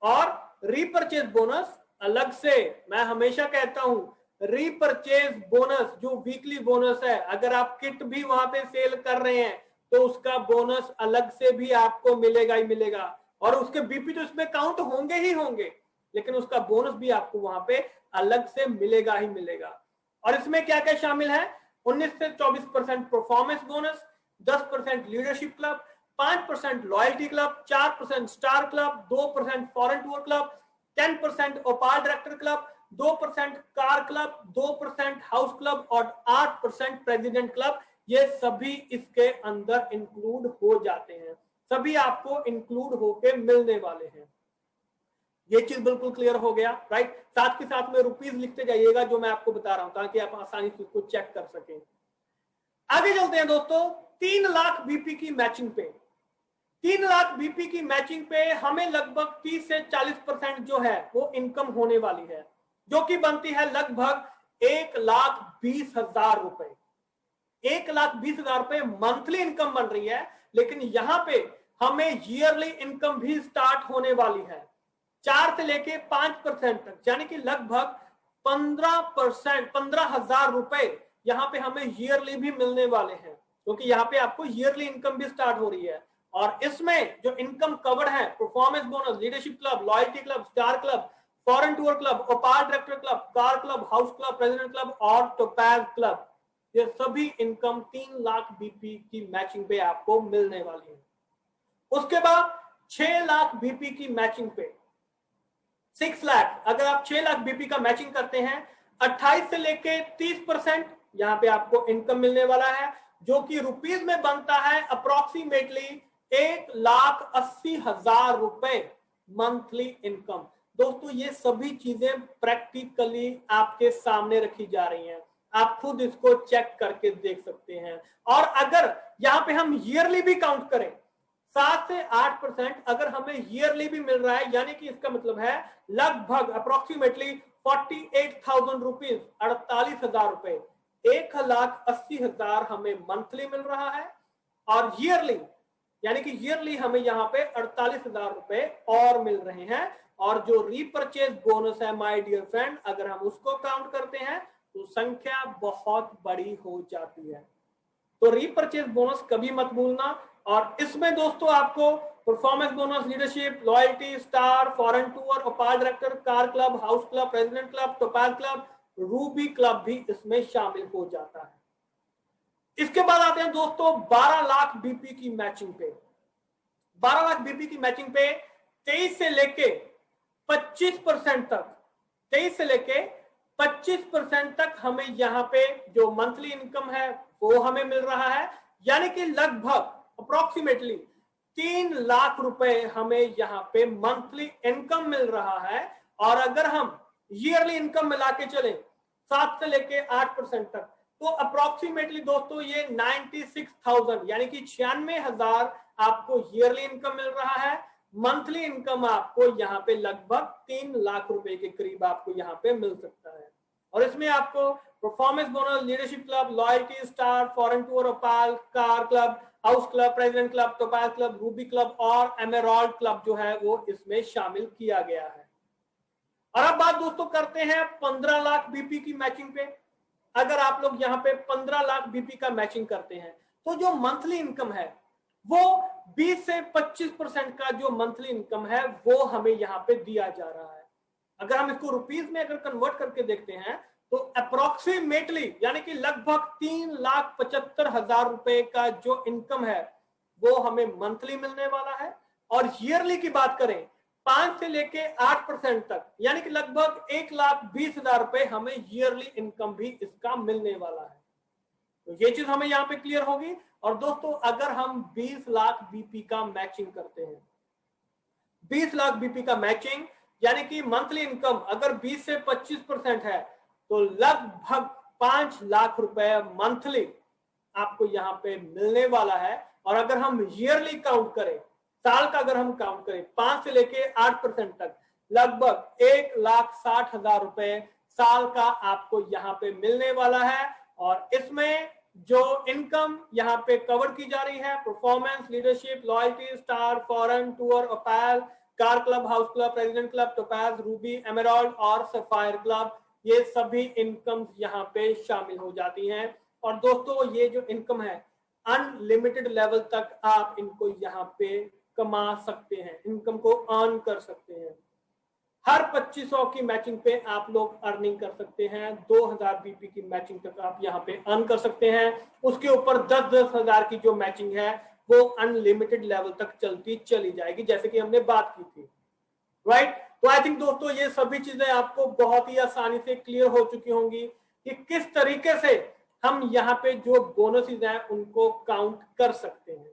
और रीपरचेज बोनस अलग से, मैं हमेशा कहता हूं रीपरचेज बोनस जो वीकली बोनस है, अगर आप किट भी वहां पे सेल कर रहे हैं तो उसका बोनस अलग से भी आपको मिलेगा ही मिलेगा, और उसके बीपी तो इसमें काउंट होंगे ही होंगे, लेकिन उसका बोनस भी आपको वहां पे अलग से मिलेगा ही मिलेगा। और इसमें क्या क्या शामिल है, 19 से 24% performance bonus, 10% leadership club, 5% loyalty club, 4% star club, 2% foreign tour club, 10% ओपाल director club, 2% car club, 2% house club और 8% प्रेसिडेंट क्लब। ये सभी इसके अंदर इंक्लूड हो जाते हैं, सभी आपको इंक्लूड होके मिलने वाले हैं। ये चीज बिल्कुल क्लियर हो गया, राइट। साथ के साथ में रुपीज लिखते जाइएगा जो मैं आपको बता रहा हूं ताकि आप आसानी से उसको चेक कर सकें। आगे चलते हैं दोस्तों 3 लाख बीपी की मैचिंग पे। 3 लाख बीपी की मैचिंग पे हमें लगभग 30 से 40% जो है वो इनकम होने वाली है, जो कि बनती है लगभग 1,20,000 रुपए। 1,20,000 रुपए मंथली इनकम बन रही है, लेकिन यहां पे हमें ईयरली इनकम भी स्टार्ट होने वाली है 4 से लेके 5% तक, यानी कि लगभग 15%, 15,000 रुपए यहाँ पे हमें ईयरली भी मिलने वाले हैं, क्योंकि यहाँ पे आपको ईयरली इनकम भी स्टार्ट हो रही है। और इसमें जो इनकम कवर्ड है, performance bonus, leadership club, loyalty club, star club, foreign tour club, ओपाल director club, car club, house club, president club और टोपैज क्लब, ये सभी इनकम 3 लाख बीपी की मैचिंग पे आपको मिलने वाली है। उसके बाद 6 लाख बीपी की मैचिंग पे 6 लाख, अगर आप 6 लाख बीपी का मैचिंग करते हैं 28 से लेके 30% यहाँ पे आपको इनकम मिलने वाला है, जो कि रुपीज में बनता है अप्रोक्सीमेटली 1,80,000 रुपए मंथली इनकम। दोस्तों ये सभी चीजें प्रैक्टिकली आपके सामने रखी जा रही हैं, आप खुद इसको चेक करके देख सकते हैं। और अगर यहाँ पे हम ईयरली भी काउंट करें 7 से 8% अगर हमें ईयरली भी मिल रहा है, यानी कि इसका मतलब है लगभग अप्रोक्सीमेटली 48,000 रुपीज, 48,000 रुपए, 1,80,000 हमें मंथली मिल रहा है। और ईयरली यानी कि ईयरली हमें यहाँ पे 48,000 रुपए और मिल रहे हैं। और जो रीपरचेज बोनस है माय डियर फ्रेंड, अगर हम उसको काउंट करते हैं तो संख्या बहुत बड़ी हो जाती है। तो रीपरचेज बोनस कभी मत भूलना। और इसमें दोस्तों आपको performance bonus, leadership, loyalty, star, foreign tour, ओपाल director, car club, house club, president club, topaz club, Ruby club भी इसमें शामिल हो जाता है। इसके बाद आते हैं दोस्तों 12 लाख बीपी की मैचिंग पे। 12 लाख बीपी की मैचिंग पे 23 से लेके 25% तक, 23 से लेके 25% तक हमें यहाँ पे जो मंथली इनकम है वो हमें मिल रहा है, यानी कि लगभग अप्रोक्सीमेटली 3 लाख रुपए हमें यहाँ पे मंथली इनकम मिल रहा है। और अगर हम ईयरली इनकम मिला के चले 7 से लेके 8% तक, तो अप्रोक्सीमेटली दोस्तों ये 96,000 यानी कि 96,000 आपको ईयरली इनकम मिल रहा है। मंथली इनकम आपको यहाँ पे लगभग 3 लाख रुपए के करीब आपको यहाँ पे मिल सकता है। और इसमें आपको performance bonus, leadership club, loyalty star, foreign tour, opal, car club, house club, president club, topaz club, Ruby club और एमेरॉल्ड क्लब जो है वो इसमें शामिल किया गया है। और अब बात दोस्तों करते हैं 15 लाख बीपी की मैचिंग पे। अगर आप लोग यहाँ पे 15 लाख बीपी का मैचिंग करते हैं तो जो मंथली इनकम है वो 20 से 25% का जो मंथली इनकम है वो हमें यहाँ पे दिया जा रहा है। अगर हम इसको रुपीस में अगर कन्वर्ट करके देखते हैं तो अप्रोक्सीमेटली यानी कि लगभग 3,75,000 रुपए का जो इनकम है वो हमें मंथली मिलने वाला है। और ईयरली की बात करें 5 से लेके 8% तक यानी कि लगभग 1,20,000 रुपए हमें ईयरली इनकम भी इसका मिलने वाला है। तो ये चीज हमें यहाँ पे क्लियर होगी। और दोस्तों अगर हम 20 लाख बीपी का मैचिंग करते हैं, 20 लाख बीपी का मैचिंग यानी कि मंथली इनकम अगर 20 से 25% है तो लगभग 5 लाख रुपए मंथली आपको यहाँ पे मिलने वाला है। और अगर हम ईयरली काउंट करें, साल का अगर हम काउंट करें 5 से लेके 8% तक लगभग 1,60,000 रुपए साल का आपको यहाँ पे मिलने वाला है। और इसमें जो इनकम यहाँ पे कवर की जा रही है performance, leadership, loyalty star, foreign tour, opal, car club, house club, president club, topaz, ruby, emerald और सफायर क्लब, ये सभी इनकम यहाँ पे शामिल हो जाती हैं। और दोस्तों ये जो इनकम है अनलिमिटेड लेवल तक आप इनको यहाँ पे कमा सकते हैं, इनकम को अर्न कर सकते हैं। हर 2500 की मैचिंग पे आप लोग अर्निंग कर सकते हैं। 2000 बीपी की मैचिंग तक आप यहाँ पे अर्न कर सकते हैं। उसके ऊपर 10-10 हजार की जो मैचिंग है वो अनलिमिटेड लेवल तक चलती चली जाएगी, जैसे कि हमने बात की थी, राइट। तो आई थिंक दोस्तों ये सभी चीजें आपको बहुत ही आसानी से क्लियर हो चुकी होंगी कि किस तरीके से हम यहाँ पे जो बोनसेस हैं उनको काउंट कर सकते हैं।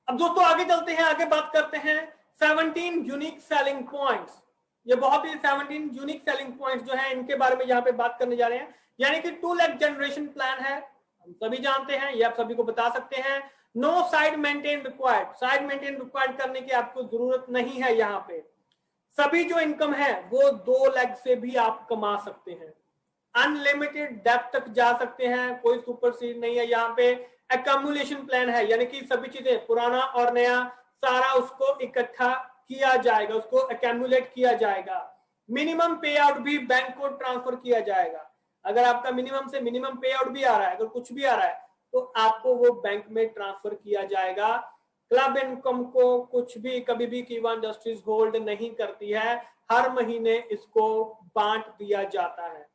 अब दोस्तों आगे चलते हैं, आगे बात करते हैं 17 यूनिक सेलिंग पॉइंट्स। ये बहुत ही 17 यूनिक सेलिंग पॉइंट्स जो है इनके बारे में यहाँ पे बात करने जा रहे हैं। यानी कि 2 लाख जनरेशन प्लान है, हम सभी जानते हैं, ये आप सभी को बता सकते हैं। No side maintain required, side maintain required करने की आपको जरूरत नहीं है। यहाँ पे सभी जो इनकम है वो 2 लाख से भी आप कमा सकते हैं। अनलिमिटेड डेप्थ तक जा सकते हैं, कोई सुपर सीड नहीं है। यहाँ पे एक्यूमुलेशन प्लान है, यानी कि सभी चीजें पुराना और नया सारा उसको इकट्ठा किया जाएगा, उसको एक्यूमुलेट किया जाएगा। मिनिमम पे आउट भी बैंक को ट्रांसफर किया जाएगा। अगर आपका मिनिमम से मिनिमम पे आउट भी आ रहा है, अगर कुछ भी आ रहा है तो आपको वो बैंक में ट्रांसफर किया जाएगा। क्लब इनकम को कुछ भी कभी भी कीवा इंडस्ट्रीज होल्ड नहीं करती है, हर महीने इसको बांट दिया जाता है।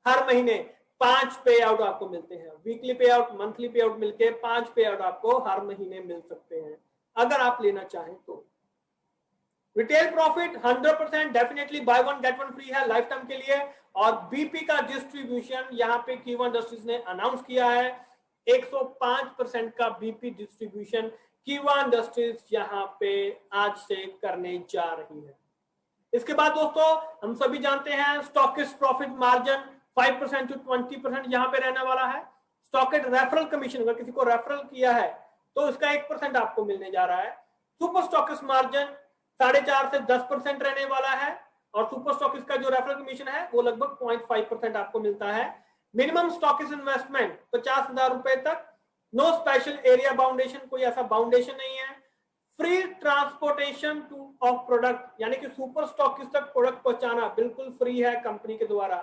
हर महीने 5 पे आउट आपको मिलते हैं, वीकली पे आउट, मंथली पे आउट मिलके 5 पे आउट आपको हर महीने मिल सकते हैं अगर आप लेना चाहें तो। Retail profit 100% definitely bye one get one free है लाइफ टाइम के लिए। और बीपी का डिस्ट्रीब्यूशन यहाँ पे कीवा इंडस्ट्रीज ने अनाउंस किया है, 105% का बीपी डिस्ट्रीब्यूशन कीवा इंडस्ट्रीज यहाँ पे आज से करने जा रही है। इसके बाद दोस्तों हम सभी जानते हैं स्टॉकिस्ट प्रॉफिट मार्जिन 5% to 20% यहाँ पे रहने वाला है। स्टॉकेट रेफरल कमीशन, अगर किसी को रेफरल किया है तो इसका 1% आपको मिलने जा रहा है। सुपर स्टॉकिस्ट मार्जिन 4.5 से 10% रहने वाला है। और सुपर स्टॉकिस्ट का जो रेफरल कमीशन है वो लगभग 0.5% आपको मिलता है। मिनिमम स्टॉकिस्ट इन्वेस्टमेंट 50,000 रुपए तक। नो स्पेशल एरिया बाउंडेशन, कोई ऐसा बाउंडेशन नहीं है। Free transportation two of product, यानी कि सुपर स्टॉकिस्ट तक प्रोडक्ट पहुंचाना बिल्कुल फ्री है कंपनी के द्वारा।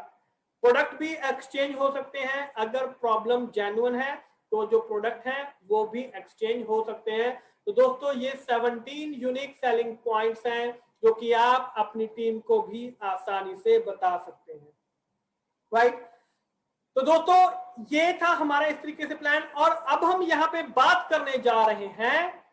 प्रोडक्ट भी एक्सचेंज हो सकते हैं, अगर प्रॉब्लम जेन्युइन है तो जो प्रोडक्ट है वो भी एक्सचेंज हो सकते हैं। तो दोस्तों ये 17 यूनिक सेलिंग पॉइंट्स हैं जो कि आप अपनी टीम को भी आसानी से बता सकते हैं, राइट। तो दोस्तों ये था हमारा इस तरीके से प्लान। और अब हम यहाँ पे बात करने जा रहे हैं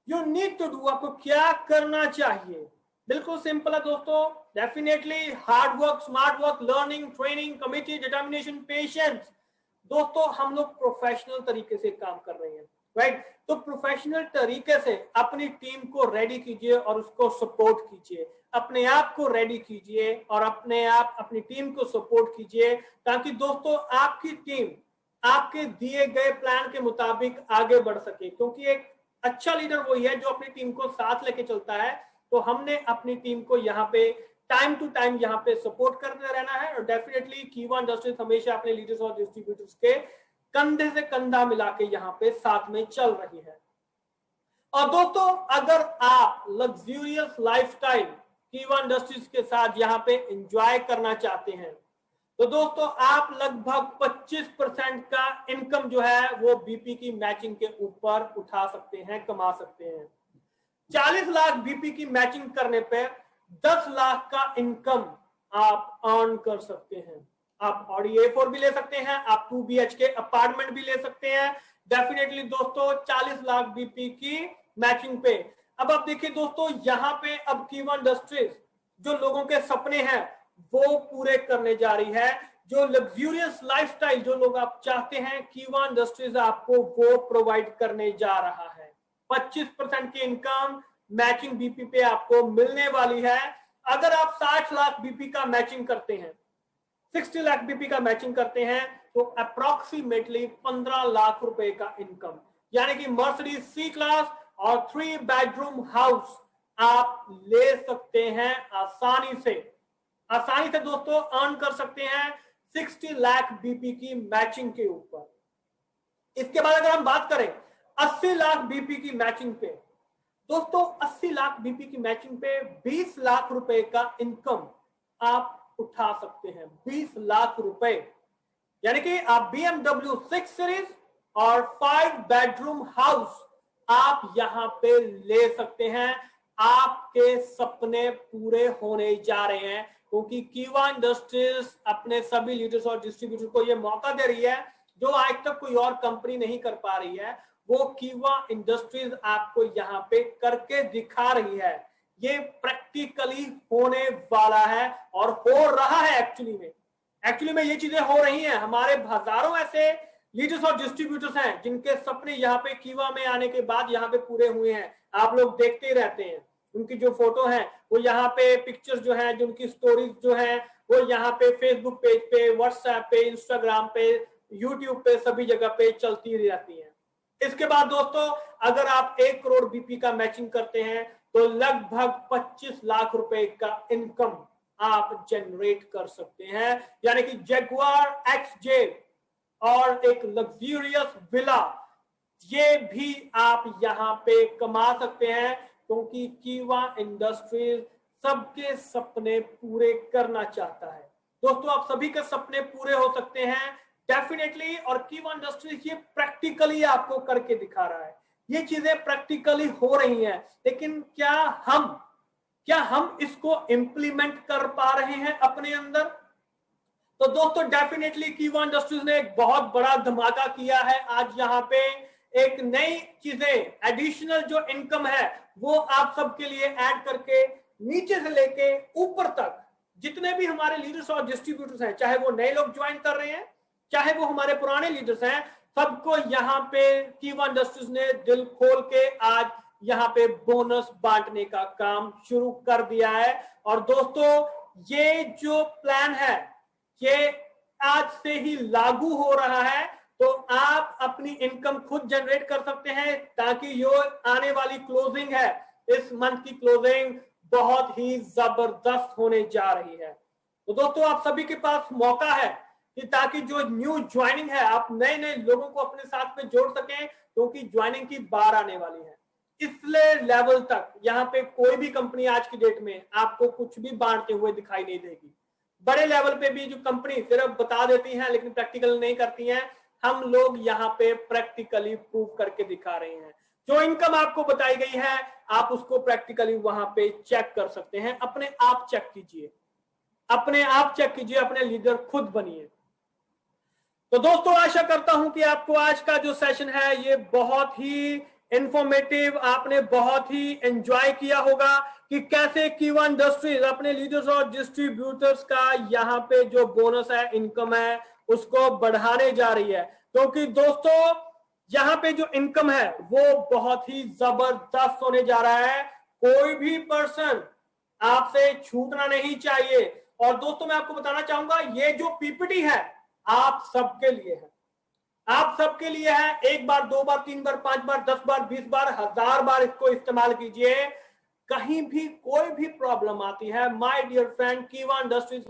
यू नीड टू डू, आपको क्या करना चाहिए। बिल्कुल सिंपल है दोस्तों, definitely hard work, smart work, learning, training, committee, determination, patience. दोस्तों हम लोग प्रोफेशनल तरीके से काम कर रहे हैं, राइट। तो प्रोफेशनल तरीके से अपनी टीम को रेडी कीजिए और उसको सपोर्ट कीजिए, अपने आप को रेडी कीजिए और अपनी टीम को सपोर्ट कीजिए, ताकि दोस्तों आपकी टीम आपके दिए गए प्लान के मुताबिक आगे बढ़ सके। क्योंकि एक अच्छा लीडर वही है जो अपनी टीम को साथ लेके चलता है। तो हमने अपनी टीम को यहाँ पे टाइम टू टाइम यहाँ पे सपोर्ट करते रहना है, और डेफिनेटली कीवा इंडस्ट्रीज हमेशा अपने लीडर्स और डिस्ट्रीब्यूटर्स के कंधे से कंधा मिला के यहाँ पे साथ में चल रही है। और दोस्तों अगर आप लग्जूरियस लाइफस्टाइल कीवा इंडस्ट्रीज के साथ यहाँ पे एंजॉय करना चाहते हैं, तो दोस्तों आप लगभग 25% का इनकम जो है वो बीपी की मैचिंग के ऊपर उठा सकते हैं, कमा सकते हैं। 40 लाख बीपी की मैचिंग करने पे 10 लाख का इनकम आप अर्न कर सकते हैं। आप ऑडी A4 भी ले सकते हैं, आप 2 BHK अपार्टमेंट भी ले सकते हैं। डेफिनेटली दोस्तों 40 लाख बीपी की मैचिंग पे। अब आप देखिए दोस्तों, यहाँ पे अब कीवा इंडस्ट्रीज जो लोगों के सपने हैं वो पूरे करने जा रही है। जो लग्जूरियस लाइफस्टाइल जो लोग आप चाहते हैं, कीवा इंडस्ट्रीज आपको वो प्रोवाइड करने जा रहा है। 25% की इनकम मैचिंग बीपी पे आपको मिलने वाली है। अगर आप 60 लाख बीपी का मैचिंग करते हैं, 60 लाख बीपी का मैचिंग करते हैं, तो अप्रोक्सीमेटली 15 लाख रुपए का इनकम, यानी कि मर्सिडीज C क्लास और 3 बेडरूम हाउस आप ले सकते हैं आसानी से दोस्तों अर्न कर सकते हैं 60 लाख बीपी की मैचिंग के ऊपर। इसके बाद अगर हम बात करें 80 लाख बीपी की मैचिंग पे, दोस्तों 80 लाख बीपी की मैचिंग पे 20 लाख रुपए का इनकम आप उठा सकते हैं। 20 लाख रुपए, यानी कि आप BMW 6 सीरीज और 5 बेडरूम हाउस आप यहां पे ले सकते हैं। आपके सपने पूरे होने जा रहे हैं, क्योंकि कीवा इंडस्ट्रीज अपने सभी लीडर्स और डिस्ट्रीब्यूटर को यह मौका दे रही है जो आज तक कोई और कंपनी नहीं कर पा रही है। वो कीवा इंडस्ट्रीज आपको यहाँ पे करके दिखा रही है। ये प्रैक्टिकली होने वाला है और हो रहा है। एक्चुअली में ये चीजें हो रही हैं। हमारे हजारों ऐसे लीडर्स और डिस्ट्रीब्यूटर्स हैं जिनके सपने यहाँ पे कीवा में आने के बाद यहाँ पे पूरे हुए हैं। आप लोग देखते ही रहते हैं, उनकी जो फोटो है वो यहाँ पे, पिक्चर्स जो है, जो उनकी स्टोरीज जो है वो यहाँ पे फेसबुक पेज पे, व्हाट्सएप पे, इंस्टाग्राम पे, यूट्यूब पे, सभी जगह पे चलती रहती है। इसके बाद दोस्तों अगर आप 1 करोड़ बीपी का मैचिंग करते हैं तो लगभग 25 लाख रुपए का इनकम आप जनरेट कर सकते हैं, यानी कि जगुआर XJ और एक लग्जूरियस विला, ये भी आप यहाँ पे कमा सकते हैं, क्योंकि कीवा इंडस्ट्रीज सबके सपने पूरे करना चाहता है। दोस्तों आप सभी के सपने पूरे हो सकते हैं डेफिनेटली, और कीवा इंडस्ट्रीज ये प्रैक्टिकली आपको करके दिखा रहा है। ये चीजें प्रैक्टिकली हो रही हैं, लेकिन क्या हम इसको इंप्लीमेंट कर पा रहे हैं अपने अंदर? तो दोस्तों डेफिनेटली कीवा इंडस्ट्रीज ने एक बहुत बड़ा धमाका किया है। आज यहाँ पे एक नई चीजें, एडिशनल जो इनकम है वो आप सबके लिए ऐड करके नीचे से लेके ऊपर तक जितने भी हमारे लीडर्स और डिस्ट्रीब्यूटर्स हैं, चाहे वो नए लोग ज्वाइन कर रहे हैं, चाहे वो हमारे पुराने लीडर्स हैं, सबको यहाँ पे कीवा इंडस्ट्रीज ने दिल खोल के आज यहाँ पे बोनस बांटने का काम शुरू कर दिया है। और दोस्तों ये जो प्लान है ये आज से ही लागू हो रहा है, तो आप अपनी इनकम खुद जनरेट कर सकते हैं, ताकि जो आने वाली क्लोजिंग है, इस मंथ की क्लोजिंग बहुत ही जबरदस्त होने जा रही है। तो दोस्तों आप सभी के पास मौका है कि ताकि जो न्यू ज्वाइनिंग है, आप नए लोगों को अपने साथ में जोड़ सकें, क्योंकि ज्वाइनिंग की बार आने वाली है। इसलिए लेवल तक यहाँ पे कोई भी कंपनी आज की डेट में आपको कुछ भी बांटते हुए दिखाई नहीं देगी। बड़े लेवल पे भी जो कंपनी सिर्फ बता देती हैं लेकिन प्रैक्टिकल नहीं करती हैं, हम लोग यहाँ पे प्रैक्टिकली प्रूव करके दिखा रहे हैं। जो इनकम आपको बताई गई है आप उसको प्रैक्टिकली वहां पे चेक कर सकते हैं। अपने आप चेक कीजिए, अपने लीडर खुद बनिए। तो दोस्तों आशा करता हूं कि आपको आज का जो सेशन है ये बहुत ही इंफॉर्मेटिव, आपने बहुत ही एंजॉय किया होगा कि कैसे कीवा इंडस्ट्रीज अपने लीडर्स और डिस्ट्रीब्यूटर्स का यहाँ पे जो बोनस है, इनकम है, उसको बढ़ाने जा रही है। क्योंकि दोस्तों यहाँ पे जो इनकम है वो बहुत ही जबरदस्त होने जा रहा है। कोई भी पर्सन आपसे छूटना नहीं चाहिए। और दोस्तों मैं आपको बताना चाहूंगा, ये जो पीपीटी है आप सबके लिए है, आप सबके लिए है। एक बार, दो बार, तीन बार, पांच बार, 10 बार, 20 बार, 1000 बार इसको इस्तेमाल कीजिए। कहीं भी कोई भी प्रॉब्लम आती है, माय डियर फ्रेंड, कीवा इंडस्ट्रीज